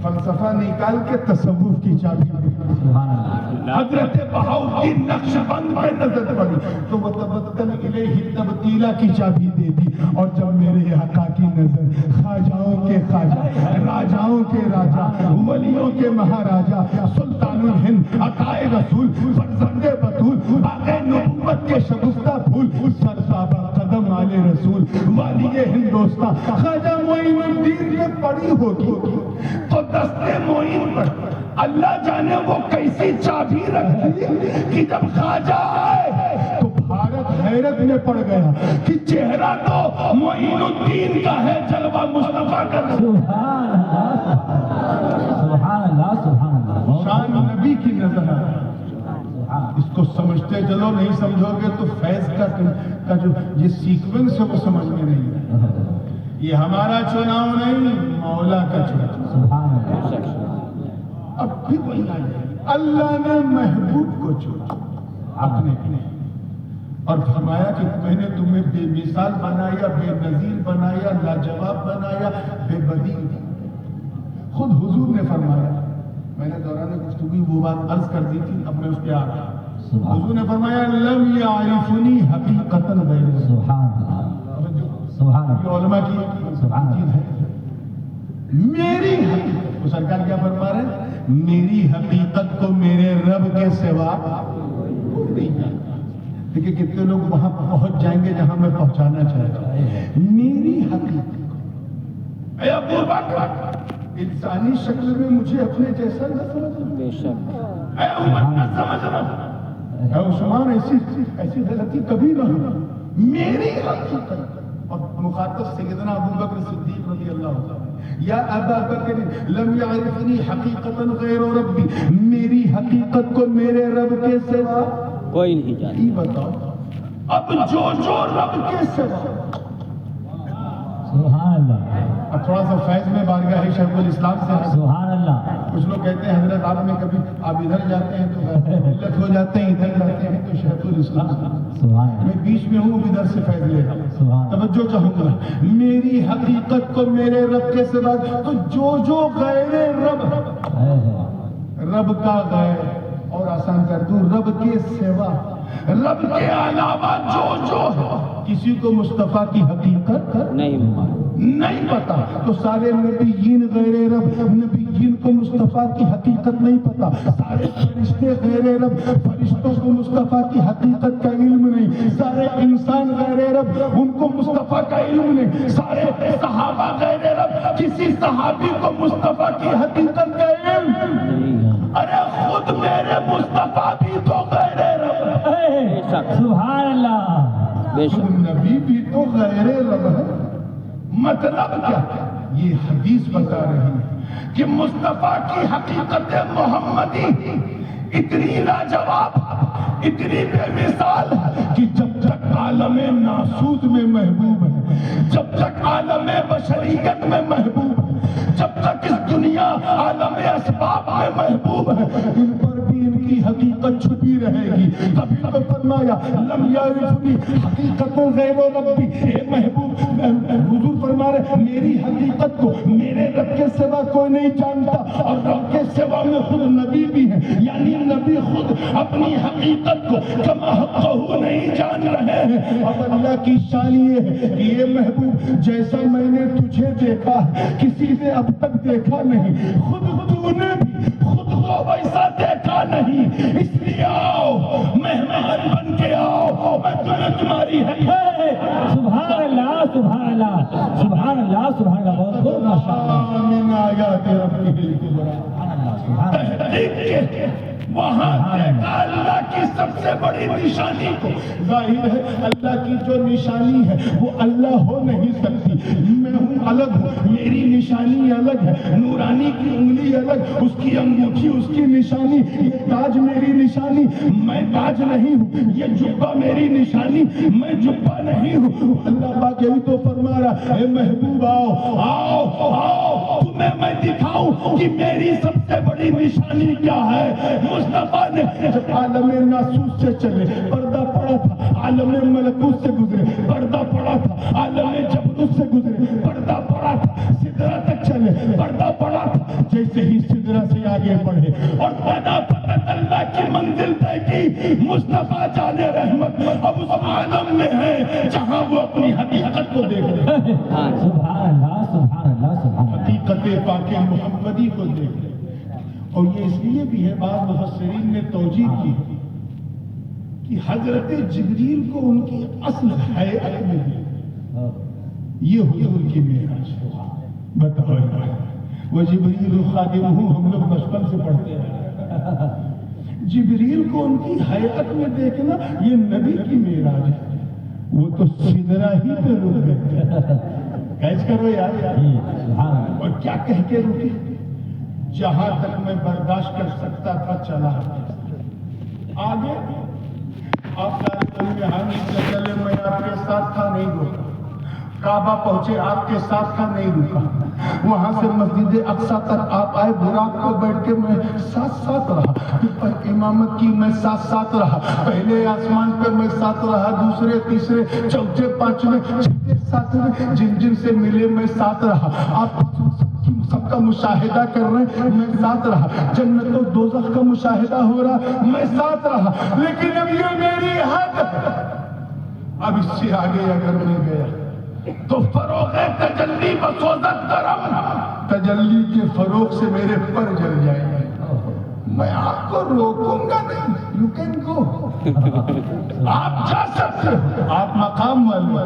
فلسفہ نکال کے تصوف کی چابی دی. سبحان اللہ. حضرت بہاؤالدین نقشبند پہ نظر پڑی تو وہ تبتل الیہ تبتیلا کی چابی دے دی. اور جب میرے آقا کی نظر خواجاؤں کے خواجہ، راجاؤں کے راجا، ولیوں کے مہاراجا، سلطان الہند، عطائے رسول، فرزند بطول، باغ نبوت کے شگفتہ پھول، سرتابہ قدم آل رسول، والی ہندوستان خواجہ معین الدین میں پڑی ہوگی تو دستے معین پر اللہ جانے وہ کیسی چابی رکھی کہ جب خواجہ آئے تو بھارت حیرت میں پڑ گیا کہ چہرہ تو معین الدین کا ہے، جلوہ مصطفیٰ کا. سبحان اللہ سبحان اللہ سبحان اللہ. شان نبی کی نظر ہے. اس کو سمجھتے چلو، نہیں سمجھو گے تو فیض کا جو یہ سیکوینس ہے وہ سمجھ میں نہیں ہے. یہ ہمارا چناؤ نہیں، مولا کا چناؤ. سبحان اللہ. اب بھی وہی اللہ نے محبوب کو چھوڑا اپنے اور فرمایا کہ میں نے تمہیں بے مثال بنایا، بے نظیر بنایا، لاجواب بنایا، بے بدیل. خود حضور نے فرمایا، میں نے دوران گفتگو وہ بات عرض کر دی تھی، اب میں اس پہ آ رہا. حضور نے فرمایا لم یعرفنی حقیقتا غیر. سبحان اللہ سبحان اللہ. یہ علماء کی چیز ہے. میری حقیقت وہ سرکار کیا فرما رہے ہیں؟ میری حقیقت کو میرے رب کے سوا نہیں جانتا. دیکھیں کتنے لوگ وہاں پہنچ جائیں گے جہاں میں پہنچانا چاہتا ہوں. میری حقیقت کو اے ابو بکر انسانی شکل میں مجھے اپنے جیسا نہ سمجھنا. بے شک. اے عمر نہ سمجھنا. اے عثمان ایسی غلطی کبھی نہ ہو. میری حقیقت اور مخاطب سیدنا ابو بکر صدیق رضی اللہ عنہ. یا ابا بکر لم یعرفنی حقیقتا غیر ربی، میری حقیقت کو میرے رب کے سوا کوئی نہیں جانتا. یہ بتاؤ اب جو رب کے سوا. سبحان اللہ. اب تھوڑا سا فیض میں بارگاہ شیخ الاسلام سے ہے. سبحان اللہ. کچھ لوگ کہتے ہیں حضرت آپ میں کبھی آپ ادھر جاتے ہیں تو ملت ہو جاتے ہیں، ادھر جاتے ہیں تو شیخ الاسلام. سبحان اللہ. میں بیچ میں ہوں، ادھر سے فیض لے رہا ہوں. سبحان اللہ. توجہ چاہوں گا، میری حقیقت کو میرے رب کے سوا. تو جو غیر رب کا غیر، اور آسان کر دوں رب کے سوا، رب کے علاوہ جو کسی کو مصطفیٰ کی حقیقت نہیں پتا. تو سارے نبیین غیر رب، نبیین کو مصطفیٰ کی حقیقت نہیں پتا. سارے فرشتے غیر رب، فرشتوں کو مصطفیٰ کی حقیقت کا علم نہیں. سارے انسان غیر رب، ان کو مصطفیٰ کا علم نہیں. سارے صحابہ غیر رب، کسی صحابی کو مصطفیٰ کی حقیقت کا علم. ارے خود میرے مصطفیٰ بھی تو غیر رب ہے. سبحان اللہ. خود نبی بھی تو غیر رب ہے. مطلب کیا؟ یہ حدیث بتا رہی ہے کہ مصطفیٰ کی حقیقت محمدی اتنی لاجواب، اتنی بے مثال کہ جب تک عالم ناسوت میں محبوب ہے، جب تک عالم بشریت میں محبوب ہے، جب تک اس دنیا عالم اسباب میں محبوب ہے، ان پر بھی ان کی حقیقت چھپی رہے گی. کبھی تو فرمایا لم یعرفنی حقیقت غیر ربی. اے محبوب حضور فرما رہے میری حقیقت کو میرے رب کے سوا کوئی نہیں جانتا, اور رب کے سوا میں خود نبی بھی ہے, یعنی نبی خود اپنی حقیقت کو کما حقہ نہیں جان رہے ہیں. اب اللہ کی شان یہ ہے کہ یہ محبوب جیسا میں نے تجھے دیکھا ہے کسی نے اب تک دیکھا نہیں, خود تو نے بھی خود کو ویسا دیکھا نہیں. اس لیے آؤ مہمان بن کے آؤ, میں تمہیں تمہاری سبحان اللہ سبحان اللہ سبحان اللہ سبحان اللہ. بہت خوب ماشاء اللہ. من آیات ربک الکبریٰ. تحقیق کے وہاں دیکھا اللہ کی سب سے بڑی نشانی کو. ظاہر ہے اللہ کی جو نشانی ہے وہ اللہ ہو نہیں سکتی. میں ہوں الگ ہوں, میری نشانی الگ ہے. نورانی کی انگلی الگ, اس کی انگوٹھی اس کی نشانی. یہ تاج میری نشانی, میں تاج نہیں ہوں. یہ جبہ میری نشانی, میں جبہ نہیں ہوں. اللہ پاک یہی تو فرما رہا ہے محبوب آؤ آؤ آؤ, تمہیں میں دکھاؤں کہ میری سب سے بڑی نشانی کیا ہے. مصطفیٰ نے جب عالم ناسوس سے چلے پردہ پڑا تھا, عالم ملکوت سے گزرے پردہ پڑا تھا, عالم جبروت سے گزرے پردہ پڑا تھا, سدرہ تک چلے پردہ پڑا تھا. جیسے ہی سدرہ سے آگے بڑھے اور پتا اللہ کی منزل طے کی, مصطفیٰ جان رحمت اب اس عالم میں ہے جہاں وہ اپنی حقیقت کو دیکھ رہے ہیں. سبحان اللہ سبحان اللہ سبحان اللہ. حقیقت پاک محمدی کو دیکھ رہے ہیں. اور یہ اس لیے بھی ہے, بعض مفسرین نے توجیہ کی کہ حضرت جبریل کو ان کی اصل حیات میں یہ حضور کی معراج. بتاؤ وہ جبریل خادم ہوں, ہم لوگ بچپن سے پڑھتے ہیں. جبریل کو ان کی حیات میں دیکھنا یہ نبی کی معراج ہے. وہ تو سدرہ ہی پہ رک گئے. کیچ کرو یار. اور کیا کہہ کے رکے, جہاں تک میں برداشت کر سکتا تھا چلا. آگے آپ چلے, میں آپ کے ساتھ تھا نہیں رکا. کعبہ پہنچے آپ کے ساتھ تھا نہیں رکا. وہاں سے مسجد اقصیٰ تک آپ آئے, براق کو بیٹھ کے میں ساتھ رہا. پھر امامت کی میں ساتھ رہا. پہلے آسمان پہ میں ساتھ رہا, دوسرے تیسرے چوتھے پانچویں چھٹے ساتویں جن سے ملے میں ساتھ رہا. آپ سب کا مشاہدہ کر رہے ہیں, میں ساتھ رہا. جنت و دوزخ کا مشاہدہ ہو رہا, میں ساتھ رہا. لیکن اب یہ میری حد, اب اس سے آگے اگر میں گیا تو فروغ تجلی بسوزت درم, تجلی کے فروغ سے میرے پر جل جائیں گے. میں آپ کو روکوں گا نہیں, یو کین گو, آپ جا سکتے ہو, آپ مقام والے.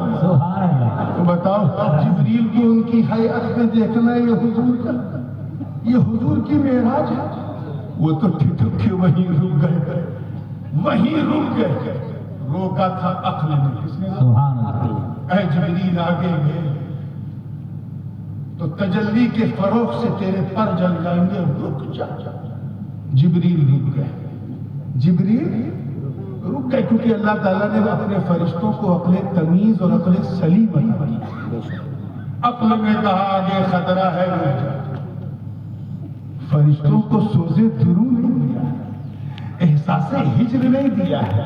تو بتاؤ جبریل کو ان کی حیات میں دیکھنا یہ حضور کا, یہ حضور کی معراج ہے. وہ تو ٹھٹک کے وہیں رک گئے, وہیں رک گئے. روکا تھا عقل نے. کس نے؟ اے جبریل آگے گئے تو تجلی کے فروغ سے تیرے پر جل جائیں گے, رک جا. جبریل رک گئے. جبریل رک گئے کیونکہ اللہ تعالیٰ نے اپنے فرشتوں کو عقل تمیز اور عقل سلیم بنایا. عقل میں کہا آگے خطرہ ہے, رک جا. فرشتوں کو سوزے درو نہیں دیا, احساس ہجر نہیں دیا ہے,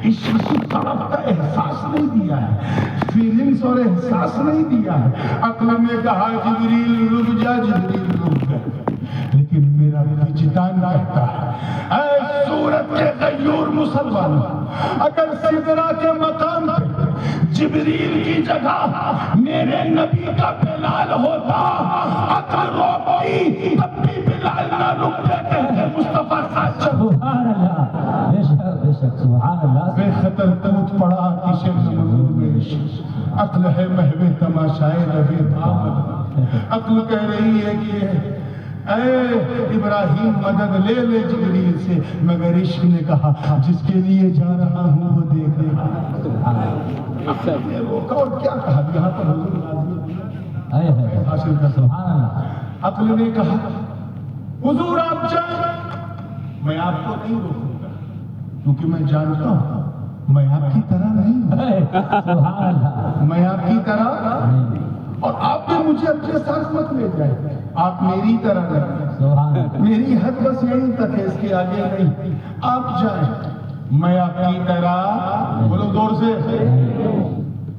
عشق کی طرف کا احساس نہیں دیا ہے, فیلنگز اور احساس نہیں دیا ہے. عقل نے کہا جبریل رک جا. جبریل رک گئے. لیکن میرا وجدان کہتا ہے اے صورت کے غیور مسلمان, اگر سدرہ کے مقام پہ جبریل کی جگہ میرے نبی کا بلال ہوتا, عقل روکتی تب بھی بلال نہ رکتے کہتے مصطفیٰ ساتھ چلو. سبحان اللہ, بے شک سبحان اللہ. بے خطر تمت پڑا آتش نمرود میں عشق, عقل ہے محو تماشائے ربے بامد. عقل کہہ رہی ہے کہ اے ابراہیم مدد لے لے جبریل سے, مگر عشق نے کہا جس کے لیے جا رہا ہوں وہ دیکھ لے. اور کیا کہا یہاں پر حضور حاصل کر. سبحان اللہ. عقل نے کہا حضور آپ جائیں, میں آپ کو نہیں روکوں گا کیونکہ میں جانتا ہوں میں آپ کی طرح نہیں ہوں. سبحان اللہ. میں آپ کی طرح, اور آپ بھی مجھے اپنے ساتھ مت لے جائے، آپ میری طرح نہیں، سبحان اللہ، میری حد بس یہیں تک ہے، اس کے آگے نہیں، آپ جائیں، میں آپ کی طرح، بولو زور سے،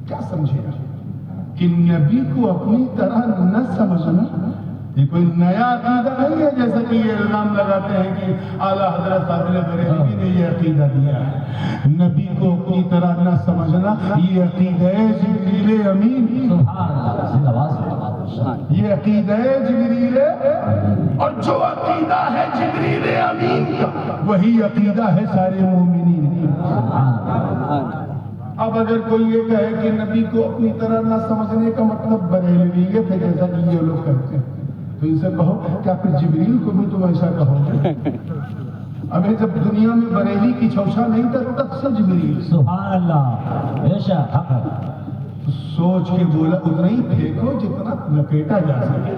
کیا سمجھے کہ نبی کو اپنی طرح نہ سمجھنا یہ کوئی نیا عقیدہ نہیں ہے، جیسا کہ یہ الزام لگاتے ہیں کہ اعلیٰ حضرت فاضل بریلوی نے یہ عقیدہ دیا ہے۔ نبی کو اپنی طرح نہ سمجھنا یہ عقیدہ ہے جبریل امین، سبحان اللہ، زندہ باد، یہ عقیدہ ہے جبریل، اور جو عقیدہ ہے جبریل امین کا وہی عقیدہ ہے سارے مومنین۔ اب اگر کوئی یہ کہے کہ نبی کو اپنی طرح نہ سمجھنے کا مطلب بریلویت ہے، جیسا کہ یہ لوگ کہتے ہیں، تو ان سے کہو کیا پھر جبریل کو بھی تم ایسا کہو گے؟ ابھی جب دنیا میں بریلی کی چوچا نہیں تھا تب سے جبریل، سبحان اللہ، بے شک حق ہے، تو سوچ کے بولا اتنا ہی پھینکو جتنا لپیٹا جا سکے،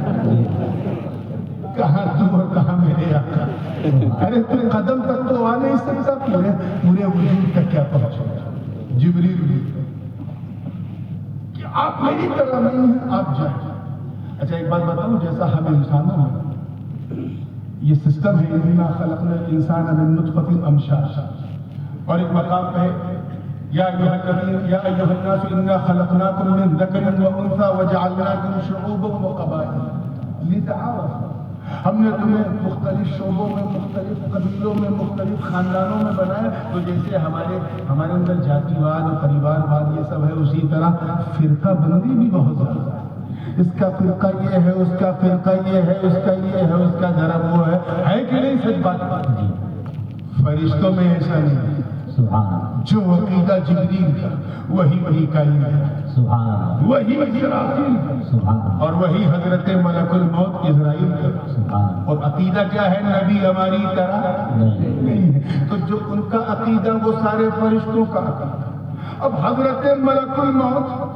کہاں تم اور کہاں میرے آقا، ارے تم قدم تک تو آ نہیں سکتا، پورے وجود تک کیا پہنچے گا؟ جبریل بھی کہ آپ میری طرح نہیں ہیں، آپ جائیں۔ اچھا ایک بات بتاؤں، جیسا ہم انسانوں میں یہ سسٹم ہے، اِنَّا خَلَقْنَا الْإِنسَانَ مِن نُطْفَةٍ أَمْشَاجٍ، اور ایک مقام پہ یا ایھا الناس انا خلقناکم من ذکر وانثى وجعلناکم شعوبا وقبائل لتعارفوا، ہم نے تمہیں مختلف شعبوں میں، مختلف قبیلوں میں، مختلف خاندانوں میں بنایا، تو جیسے ہمارے اندر جاتی واد اور پریوار واد یہ سب ہے، اسی طرح فرقہ بندی بھی بہت زیادہ ہے، اس کا فرقہ یہ ہے، اس کا فرقہ یہ ہے، اس کا یہ ہے، اس کا دھرم وہ ہے کہ نہیں؟ سچ بات، فرشتوں میں ایسا نہیں ہے، سبحان اللہ، جو عقیدہ جبریل کا وہی میکائیل کا، سبحان اللہ، وہی اسرافیل کا، سبحان اللہ، اور وہی حضرت ملک الموت اسرائیل کا، سبحان اللہ، اور عقیدہ کیا ہے؟ نبی ہماری طرح نہیں ہے، تو جو ان کا عقیدہ وہ سارے فرشتوں کا عقیدہ۔ اب حضرت ملک الموت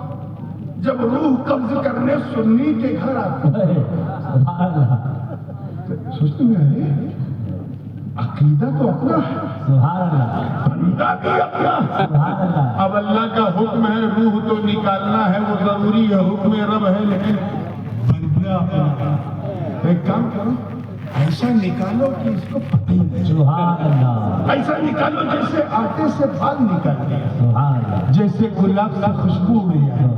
جب روح قبض کرنے سنی کے گھر آتے سبحان اللہ، سوچتے ہیں عقیدہ تو اپنا ہے، سبحان اللہ، بندہ بھی اپنا ہے، سبحان اللہ، اب اللہ کا حکم ہے روح تو نکالنا ہے، وہ ضروری ہے، حکم رب ہے، لیکن بندہ اپنا ہے۔ ایک کام کرو، ایسا نکالو کہ اس کو پتہ ہی نہیں، سبحان اللہ، ایسا نکالو جیسے آٹے سے بال نکالتے ہیں، سبحان اللہ، جیسے گلاب سے خوشبو اڑ جائے،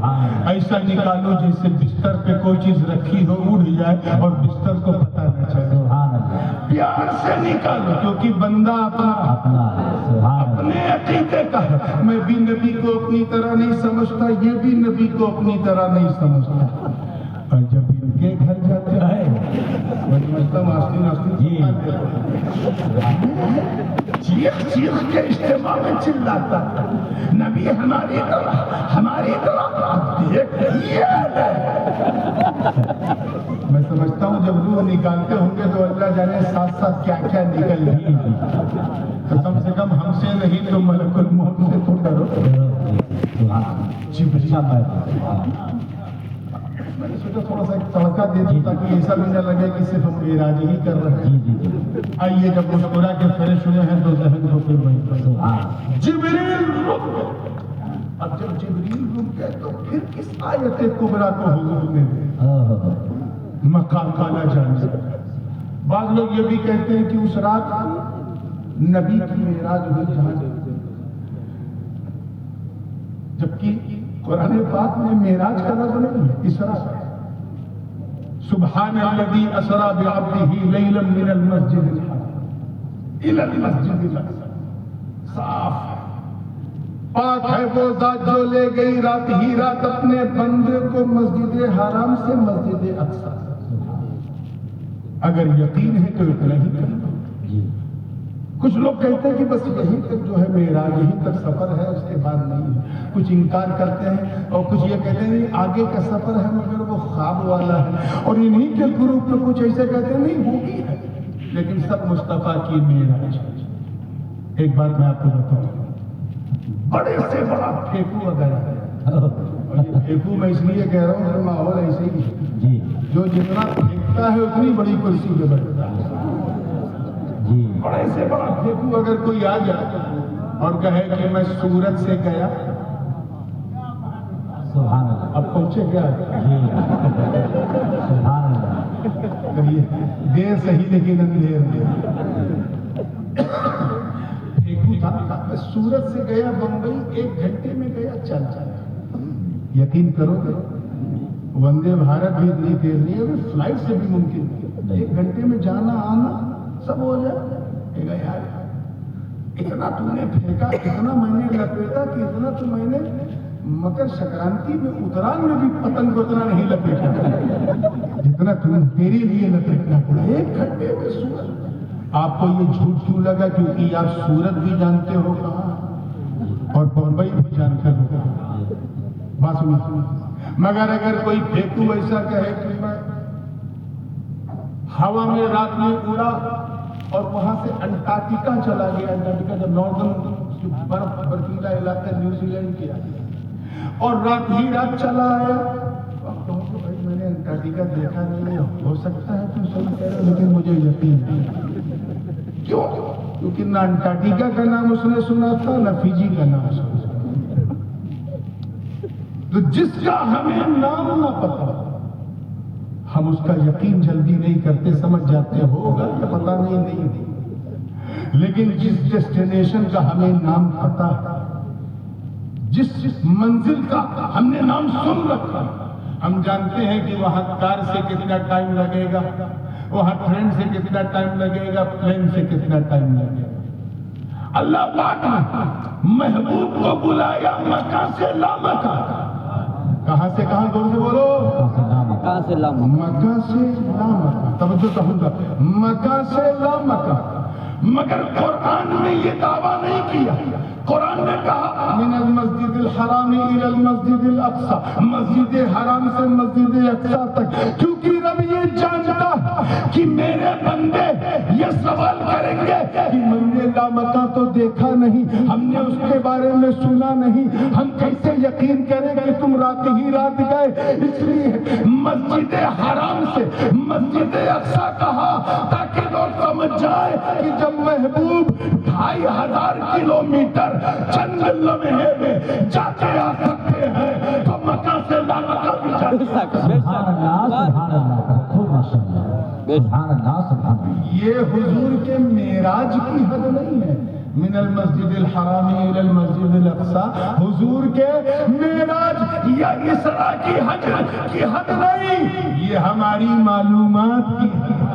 ایسا نکالو جیسے بستر پہ کوئی چیز رکھی ہو اڑ جائے اور بستر کو پتہ نہ چلے، سبحان اللہ، پیار سے نکالو، کیونکہ بندہ اپنا اپنا ہے، سبحان اللہ، اپنے عقیدے کا ہے۔ میں بھی نبی کو اپنی طرح نہیں سمجھتا، یہ بھی نبی کو اپنی طرح نہیں سمجھتا، اور جب ان کے گھر جاتے ہیں میں سمجھتا ہوں آستی چیخ چیخ کے اجتماع میں چلاتا تھا، نبی ہماری طرح آپ دیکھ یہ ہے۔ میں سمجھتا ہوں جب روح نکالتے ہوں گے تو اللہ جانے ساتھ ساتھ کیا کیا نکل رہی ہے، تو کم سے کم ہم سے نہیں تو ملک الموت سے تو ڈرو۔ میں نے سوچا تھوڑا سا ایک تڑکا دے دوں تاکہ ایسا بھی نہ لگے کہ صرف ہم اعراض ہی کر رہے ہیں۔ آئیے جب مسکرا کے فریش ہوئے ہیں تو ذہن کو پھر وہی کرو۔ جبریل رک گئے، اب جب جبریل رک گئے تو پھر کس آیت کبریٰ کو حضور نے دے مقام کالا جانے۔ بعض لوگ یہ بھی کہتے ہیں کہ اس رات نبی کی معراج ہوئی جہاں، جبکہ قرآن پاک میں معراج کا لفظ نہیں ہے، اسراء ہے۔ سبحان الذی اسری بعبدہ لیلا من المسجد الحرام الی المسجد الاقصی، صاف ہے، پاک ہے وہ ذات جو لے گئی رات ہی رات اپنے بندے کو مسجد حرام سے مسجد اقصی۔ اگر یقین ہے تو اتنا ہی کرنا۔ کچھ لوگ کہتے ہیں کہ بس یہیں تک جو ہے معراج، یہیں تک سفر ہے، اس کے بعد نہیں ہے۔ کچھ انکار کرتے ہیں اور کچھ یہ کہتے ہیں آگے کا سفر ہے مگر وہ خواب والا ہے، اور انہی کے گروپ میں کچھ ایسے کہتے ہیں نہیں وہ بھی ہے، لیکن سب مصطفیٰ کی معراج ہے۔ ایک بات میں آپ کو بتاؤں، بڑے سے بڑا پھیکو اگر ہے، اور یہ پھیکو میں اس لیے کہہ رہا ہوں کہ ماحول ایسے ہی ہے، جو جتنا پھینکتا ہے اتنی بڑی کرسی پہ بیٹھتا ہے۔ بڑے سے بڑا پھیکو اگر کوئی آ جائے اور کہے کہ میں سورت سے گیا، سبحان اللہ، اب پہنچے گیا دیر صحیح لیکن اندھیر پھینکو تھا. سورت سے گیا بمبئی 1 گھنٹے میں گیا چلا. یقین کرو وندے بھارت بھی اتنی تیز نہیں ہے, فلائٹ سے بھی ممکن ہے 1 گھنٹے میں جانا آنا سب ہو جائے گا. یار اتنا تم نے پھینکا, اتنا میں نے لپیٹا کہ اتنا تو میں نے مکر سنکرانتی میں اتران میں بھی پتنگ اتنا نہیں لپیٹا جتنا تم تیرے لیے لپیٹنا پڑا 1 گھنٹے میں سورت. آپ کو یہ جھوٹ کیوں لگا؟ کیونکہ آپ سورت بھی جانتے ہو کہاں اور بمبئی بھی جانتے ہو کہاں. بات سنو, مگر اگر کوئی پھینکو ایسا کہے کہ میں ہوا میں رات میں اڑا اور وہاں سے انٹارکٹیکا چلا گیا, انٹارکٹیکا جو ناردرن برف برفیلا علاقہ نیوزی لینڈ کیا, اور رات ہی رات چلا آیا, اب کہو کہ بھائی میں نے انٹارکٹیکا دیکھا نہیں ہے, ہو سکتا ہے تم صحیح کہہ رہے ہو لیکن مجھے یقین نہیں. کیوں؟ کیونکہ نہ انٹارکٹیکا کا نام اس نے سنا تھا نہ فیجی کا نام سنا. تو جس کا ہمیں نام نہ پتا ہم اس کا یقین جلدی نہیں کرتے, سمجھ جاتے ہوگا یا پتا نہیں. لیکن جس ڈیسٹینیشن کا ہمیں نام پتا, جس منزل کا ہم نے نام سن رکھا, ہم جانتے ہیں کہ وہاں کار سے کتنا ٹائم لگے گا, وہاں ٹرین سے کتنا ٹائم لگے گا, پلین سے کتنا ٹائم لگے گا. اللہ پاک نے محبوب کو بلایا مکہ سے لامکہ. کہاں سے کہاں؟ دور سے بولو. مکہ سے لامکہ. مکہ سے لامکہ. توجہ کہوں گا, مکہ سے لامکہ. مگر قرآن نے یہ دعویٰ نہیں کیا. قرآن نے کہا من المسجد الحرام الى المسجد الاقصى, مسجد حرام سے مسجد اقصی تک, کیونکہ رب یہ جانتا کہ میرے بندے یہ سوال کریں گے کہ میں نے لامکہ تو دیکھا نہیں, ہم نے اس کے بارے میں سنا نہیں, ہم کیسے یقین کریں کہ تم رات ہی رات گئے. اس لیے مسجد حرام سے مسجد اقصی کہا تاکہ لوگ سمجھ جائے کہ جب محبوب 2500 کلومیٹر چند لمحے میں جاتے آ سکتے ہیں تو مکہ سے لامکہ بھی جاتے. سبحان اللہ, سبحان اللہ, خوب ماشاءاللہ, سبحان اللہ, سبحان اللہ. یہ حضور کے معراج کی حد نہیں ہے. من المسجد الحرام الى المسجد الاقصى, حضور کے معراج یا اسراء کی حد نہیں, یہ ہماری معلومات کی حد,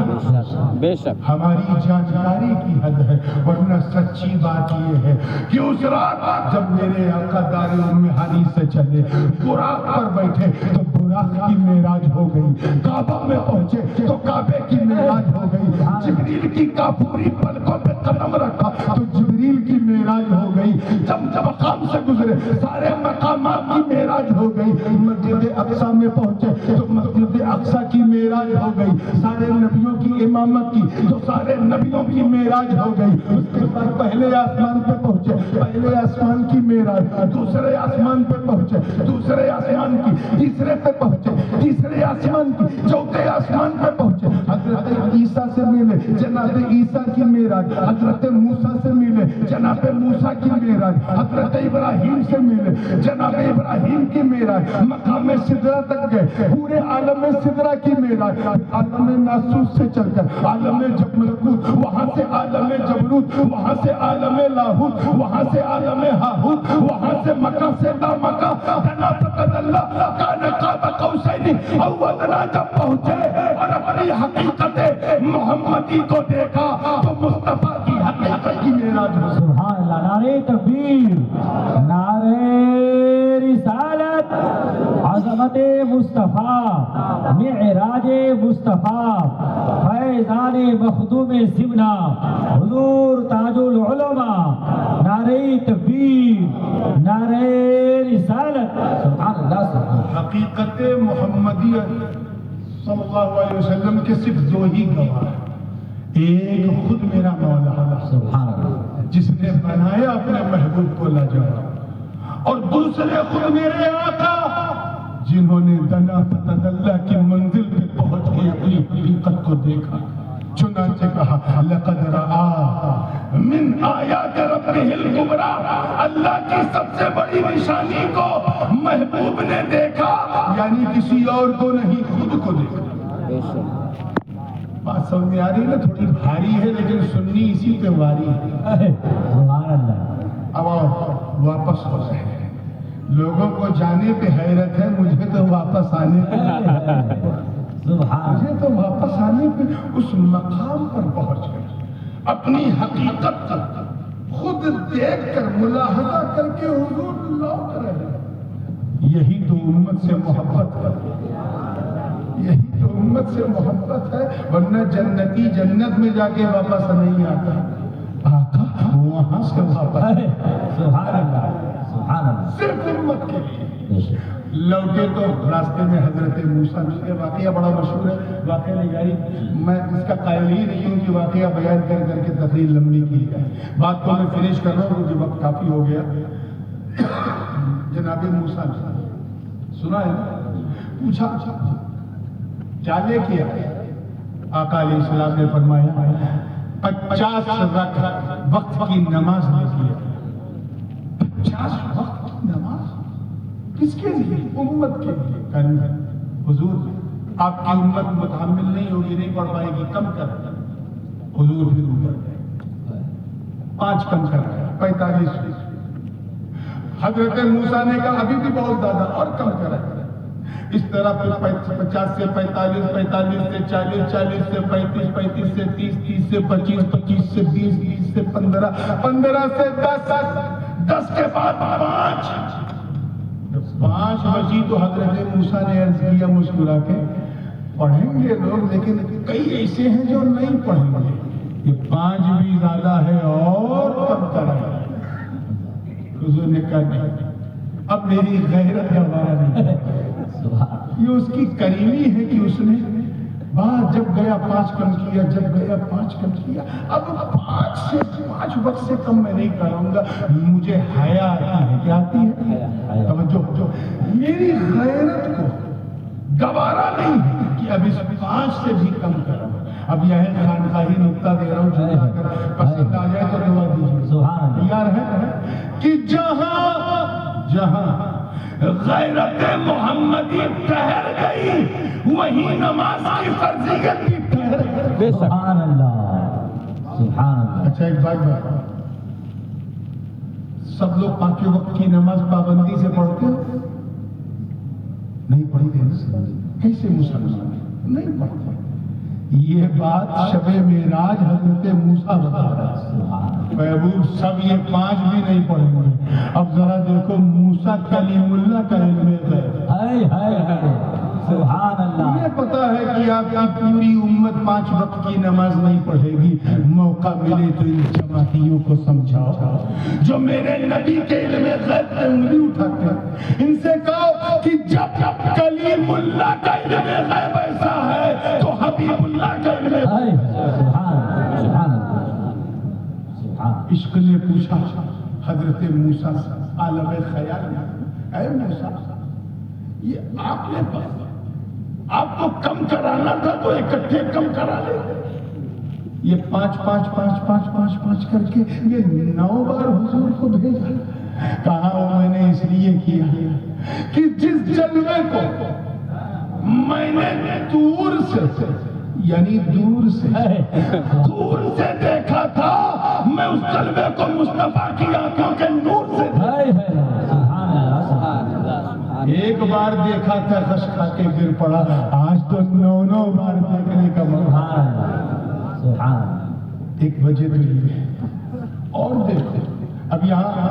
بے شک ہماری جانکاری کی حد ہے. ورنہ سچی بات یہ ہے کہ اس رات جب میرے آقا دار ام ہانی سے چلے, براق پر بیٹھے تو براق کی معراج ہو گئی, کعبہ میں پہنچے تو کعبے کی معراج ہو گئی, جبریل کی کافوری پلکوں پہ قدم رکھا تو جبریل کی معراج ہو گئی, جب مقام سے گزرے سارے مقامات کی معراج ہو گئی, مسجد اقصی میں پہنچے تو مسجد اقصی کی معراج ہو گئی, سارے نبیوں کی امامت کی تو سارے نبیوں کی معراج ہو گئی. اس کے بعد پہلے آسمان پہ پہنچے, پہلے آسمان کی معراج, دوسرے آسمان پہ پہنچے, دوسرے آسمان کی, تیسرے پہ پہنچے, تیسرے آسمان کی, چوتھے آسمان پہ پہنچے, حضرت عیسیٰ سے ملے, جناب عیسیٰ کی معراج, حضرت موسیٰ سے ملے, جناب موسیٰ کی معراج, حضرت ابراہیم سے ملے, جناب ابراہیم کی معراج, مقام سدرہ تک گئے, پورے عالم سدرہ کی معراج, عالم ناسوس سے چل کر عالم جبروت, وہاں سے عالم جبروت, وہاں سے عالم لاہوت, وہاں سے عالم ہاہوت, وہاں سے مکہ سے لامکہ, دنا فقد اللہ کان قاب قوسین او ادنیٰ. جب پہنچے اور اپنی حقیقت محمدی کو دیکھا تو مصطفیٰ کی حقیقت کی معراج ہو. سبحان اللہ, نعرہ تکبیر, نعرہ رسالت, عظمت مصطفیٰ, معراج مصطفیٰ, فیضان مخدوم زمنہ, حضور تاج العلماء, نعرہ تکبیر, نعرہ رسالت. سبحان اللہ, سبحان اللہ. حقیقت محمدیہ صلی اللہ علیہ وسلم کے صرف 2 ہی گواہ ہیں. ایک خود میرا مولا سبحان اللہ, جس نے بنایا اپنے محبوب کو لاجواب, اور دوسرے خود میرے آقا جنہوں نے دنا فتدلہ کی منزل پہ پہنچ کے اپنی حقیقت کو دیکھا. چنانچہ کہا لقد رآ من آیات ربہ الکبریٰ, اللہ کی سب سے بڑی نشانی کو محبوب نے دیکھا, یعنی کسی اور کو نہیں, خود کو دیکھا. بات سمجھ میں آ رہی ہے نا؟ تھوڑی بھاری ہے لیکن سننی اسی پہ واری ہے. سبحان اللہ. اب واپس ہو رہے ہیں. لوگوں کو جانے پہ حیرت ہے, مجھے تو واپس آنے پہ مجھے تو واپس آنے پہ اس مقام پر پہنچ گئے. اپنی حقیقت خود دیکھ کر ملاحظہ کر کے حضور لوٹ رہے ہیں. یہی تو امت سے محبت ہے, یہی تو امت سے محبت ہے. ورنہ جنتی جنت میں جا کے واپس نہیں آتا, آقا وہاں سے واپس. سبحان اللہ, سبحان اللہ. صرف امت کے لیے لوٹے تو راستے میں حضرت موسیٰ ملے. واقعہ بڑا مشہور ہے, واقعہ نگاری میں اس کا قائل ہی نہیں ہوں کہ واقعہ بیان کر کر کے تقریر لمبی کی ہے. بات کو میں فنش کر رہا ہوں, مجھے وقت کافی ہو گیا. جناب موسیٰ سنا ہے نا, پوچھا کیا لے کے آئے؟ آقا علیہ السلام نے فرمایا 50 رکعت وقت کی نماز لے کے آئے. 50 وقت کی نماز کس کے لیے؟ امت کے لیے. حضور آپ کی امت متحمل نہیں ہوگی, نہیں پڑھ پائے گی, کم کر. حضور پھر اوپر 5 کم کر 45. حضرت موسیٰ نے کہا ابھی بھی بہت زیادہ, اور کم کرا. اس طرح پھر 50 سے 45, 45 سے 40, 40 سے 35, 35 سے 30, 30 سے 25, 25 سے 20, 20 سے 15, 15 سے 10, 10 کے بعد 5 بجی تو حضرت موسیٰ نے عرض کیا مسکرا کے, پڑھیں گے لوگ لیکن کئی ایسے ہیں جو نہیں پڑھیں گے. یہ 5 بھی زیادہ ہے اور کم کریں. حضور نے کہا نہیں, اب میری غیرت کا بارہ نہیں. یہ اس کی کریمی ہے کہ اس نے بعد جب گیا 5 کم کیا, جب گیا 5 کم کیا. اب 5 وقت سے کم میں نہیں کروں گا. مجھے حیا آتی ہے. کیا آتی ہے؟ توجہ. میری غیرت کو گوارا نہیں ہے کہ اب اس 5 سے بھی کم کروں. اب یہ خانقاہی نقطہ دے رہا ہوں, جو پسند آ جائے تو دعا دیجیے. یار ہے کہ جہاں غیرت محمدی ٹھہر گئی وہی نماز کی فرضیت بھی ٹھہر گئی. سبحان اللہ, سبحان اللہ. اچھا ایک بات, سب لوگ 5 وقت کی نماز پابندی سے پڑھتے ہو؟ نہیں پڑھتے. کیسے مسلمان نہیں پڑھتے؟ یہ بات شب معراج حضرت موسیٰ بتا رہا ہے. محبوب سب یہ 5 بھی نہیں پڑھیں گے. اب ذرا دیکھو موسیٰ کلیم اللہ کا علم ہے. سبحان اللہ. مجھے پتا ہے کہ آپ کی پوری امت 5 وقت کی نماز نہیں پڑھے گی. موقع ملے تو ان جماعتیوں کو سمجھاؤ جو میرے نبی کے علم غیب پہ انگلی اٹھاتے ہیں. ان سے کہو کہ جب کلیم اللہ کا علم غیب ایسا ہے تو حبیب اللہ کا علم عشق نے پوچھا حضرت موسیٰ سے عالم خیال میں, اے موسیٰ یہ آپ نے آپ کو کم کرانا تھا تو اکٹھے کم کرا لے. یہ 5 کر کے یہ 9 بار حضور کو بھیجا. کہا وہ میں نے اس لیے کیا کہ جس جلوے کو میں نے دور سے دیکھا تھا, میں اس جلوے کو مصطفیٰ کی آنکھوں کے نور سے ایک بار دیکھا تھا خش کھا کے گر پڑا. آج تو 9 بار دیکھنے کا موقع. ایک وجہ تو یہ اور دیکھو. اب یہاں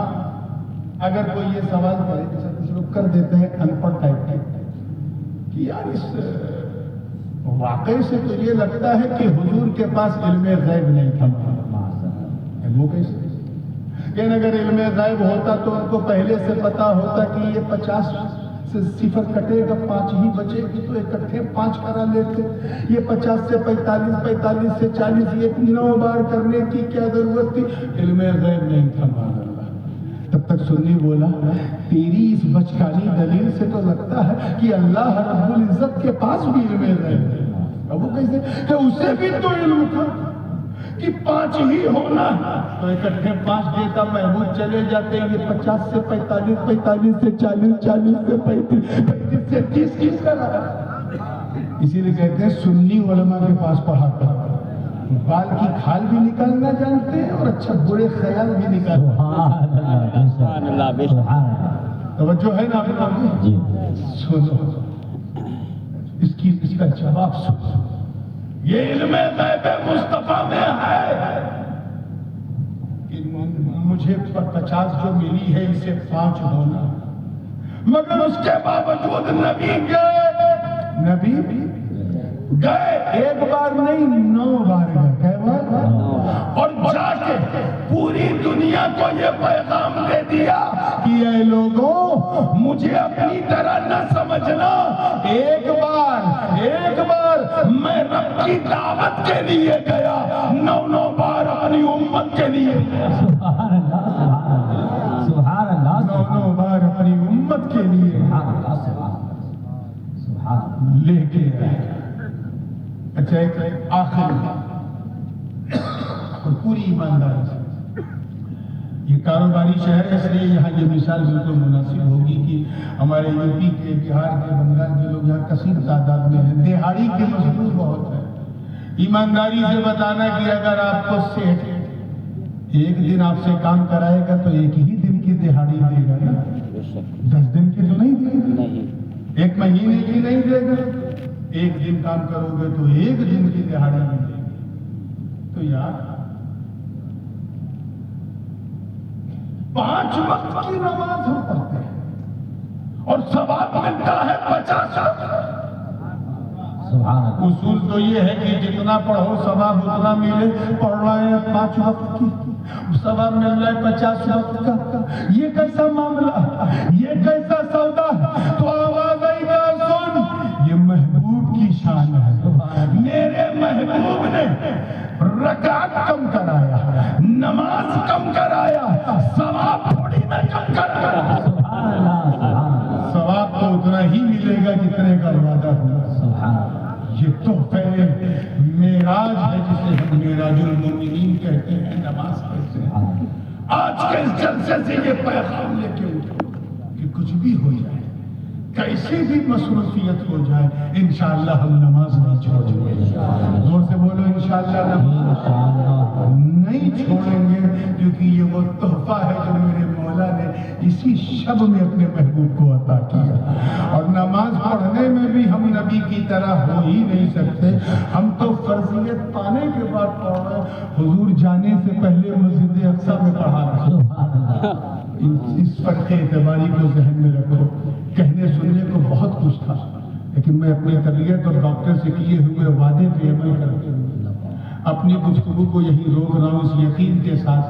اگر کوئی یہ سوال کرے, جیسے کچھ لوگ کر دیتے ہیں ان پڑھ ٹائپ کہ یار اس واقعے سے تو یہ لگتا ہے کہ حضور کے پاس علم غیب نہیں تھا. وہ کیسے؟ لیکن اگر علم غیب ہوتا تو ان کو پہلے سے پتا ہوتا کہ یہ 50 سے 0 کٹے گا 5 ہی بچے گی تو اکٹھے 5 کرا لیتے. یہ 50 سے 45, 45 سے 40, یہ 9 بار کرنے کی کیا ضرورت تھی؟ علم غیب نہیں تھا. تب تک سنی بولا تیری اس بچکانی دلیل سے تو لگتا ہے کہ اللہ رب العزت کے پاس بھی علم غیب ہے. اب وہ کیسے کہ اسے بھی تو علم تھا کہ 5 ہی ہونا تو اکٹھے 5 دیتا. محمود چلے جاتے ہیں یہ 50 سے 45, 45 سے 40, 40 سے 35, 35 سے 30 کس کا لگا. اسی لیے کہتے ہیں سنی علماء کے پاس پڑھا کر بال کی کھال بھی نکالنا جانتے ہیں اور اچھا برے خیال بھی نکالنا. سبحان اللہ بے شک. توجہ ہے نا آپ لوگوں کی؟ سنو اس کا جواب سنو. یہ علم غیب مصطفیٰ میں ہے کہ مجھے 50 جو ملی ہے اسے 5 ہونا، مگر اس کے باوجود نبی گئے ایک بار نہیں 9 بار گئے. کئی بار؟ اور جا کے پوری دنیا کو یہ پیغام دے دیا کہ اے لوگوں مجھے اپنی طرح نہ سمجھنا، ایک بار میں رب کی دعوت کے لیے گیا، 9 بار اپنی امت کے لیے. سبحان اللہ 9 بار اپنی امت کے لیے لے کے آئے. اچھا ایک آخر پوری ایمانداری سے، یہ کاروباری شہر ہے اس لیے یہاں یہ مثال بالکل مناسب ہوگی کہ ہمارے یو پی کے، بہار کے، بنگال کے لوگ یہاں کثیر تعداد میں ہیں. دہاڑی کے مضمون بہت ہے. ایمانداری سے بتانا کہ اگر آپ کو سیٹ ایک دن آپ سے کام کرائے گا تو ایک ہی دن کی دہاڑی دے گا نا، 10 دن کی تو نہیں دے گا، ایک مہینے کی نہیں دے گا. ایک دن کام کرو گے تو ایک دن کی دہاڑی ملے گی. تو یار 5 وقت کی نماز ہم پڑھتے ہیں اور ثواب ملتا ہے 50 وقت. اصول تو یہ ہے کہ جتنا پڑھو ثواب اتنا ملے. پڑھ رہے ہیں 5 وقت کی، ثواب مل رہا ہے 50 وقت کا. یہ کیسا معاملہ، یہ کیسا سودا؟ تو آواز آئی گا سن، یہ محبوب کی شان ہے. میرے محبوب نے رکعت کم کرایا، نماز کم کرایا، ثواب تھوڑی نہ کم کرایا. ثواب تو اتنا ہی ملے گا جتنے کا وعدہ ہوا. یہ تحفہ معراج ہے جسے ہم معراج المومنین کہتے ہیں، نماز کہتے ہیں. آج کے اس جلسے سے یہ پیغام لے کے اٹھو کہ کچھ بھی ہو جائے، کیسی بھی مصروفیت ہو جائے، انشاءاللہ ہم نماز نہیں چھوڑیں گے. زور سے بولو انشاءاللہ نماز نہیں چھوڑیں گے، کیونکہ یہ وہ تحفہ ہے جو میرے مولا نے اسی شب میں اپنے محبوب کو عطا کیا. اور نماز پڑھنے میں بھی ہم نبی کی طرح ہو ہی نہیں سکتے. ہم تو فرضیت پانے کے بعد پڑھ رہے ہیں، حضور جانے سے پہلے مسجد اقصی میں پڑھا رہے ہیں. اس فرق اعتباری کو ذہن میں رکھو. کہنے سننے کو بہت کچھ تھا، لیکن میں اپنی تربیت اور ڈاکٹر سے کیے ہوئے وعدے پہ عمل کرتے ہوئے اپنی گفتگو کو یہی روک رہا ہوں، اس یقین کے ساتھ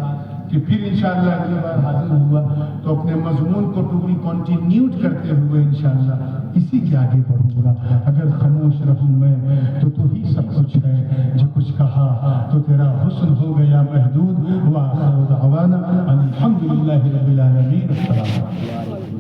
کہ پھر انشاءاللہ اگلی بار حاضر ہوا تو اپنے مضمون کو ٹوٹلی کنٹینیوٹ کرتے ہوئے انشاءاللہ اسی کے آگے بڑھوں گا. اگر خاموش رہوں میں تو ہی سب کچھ ہے. جو کچھ کہا تو تیرا حسن ہو گیا محدود. وآخر دعوانا ان الحمدللہ رب العالمین. السلام علیکم.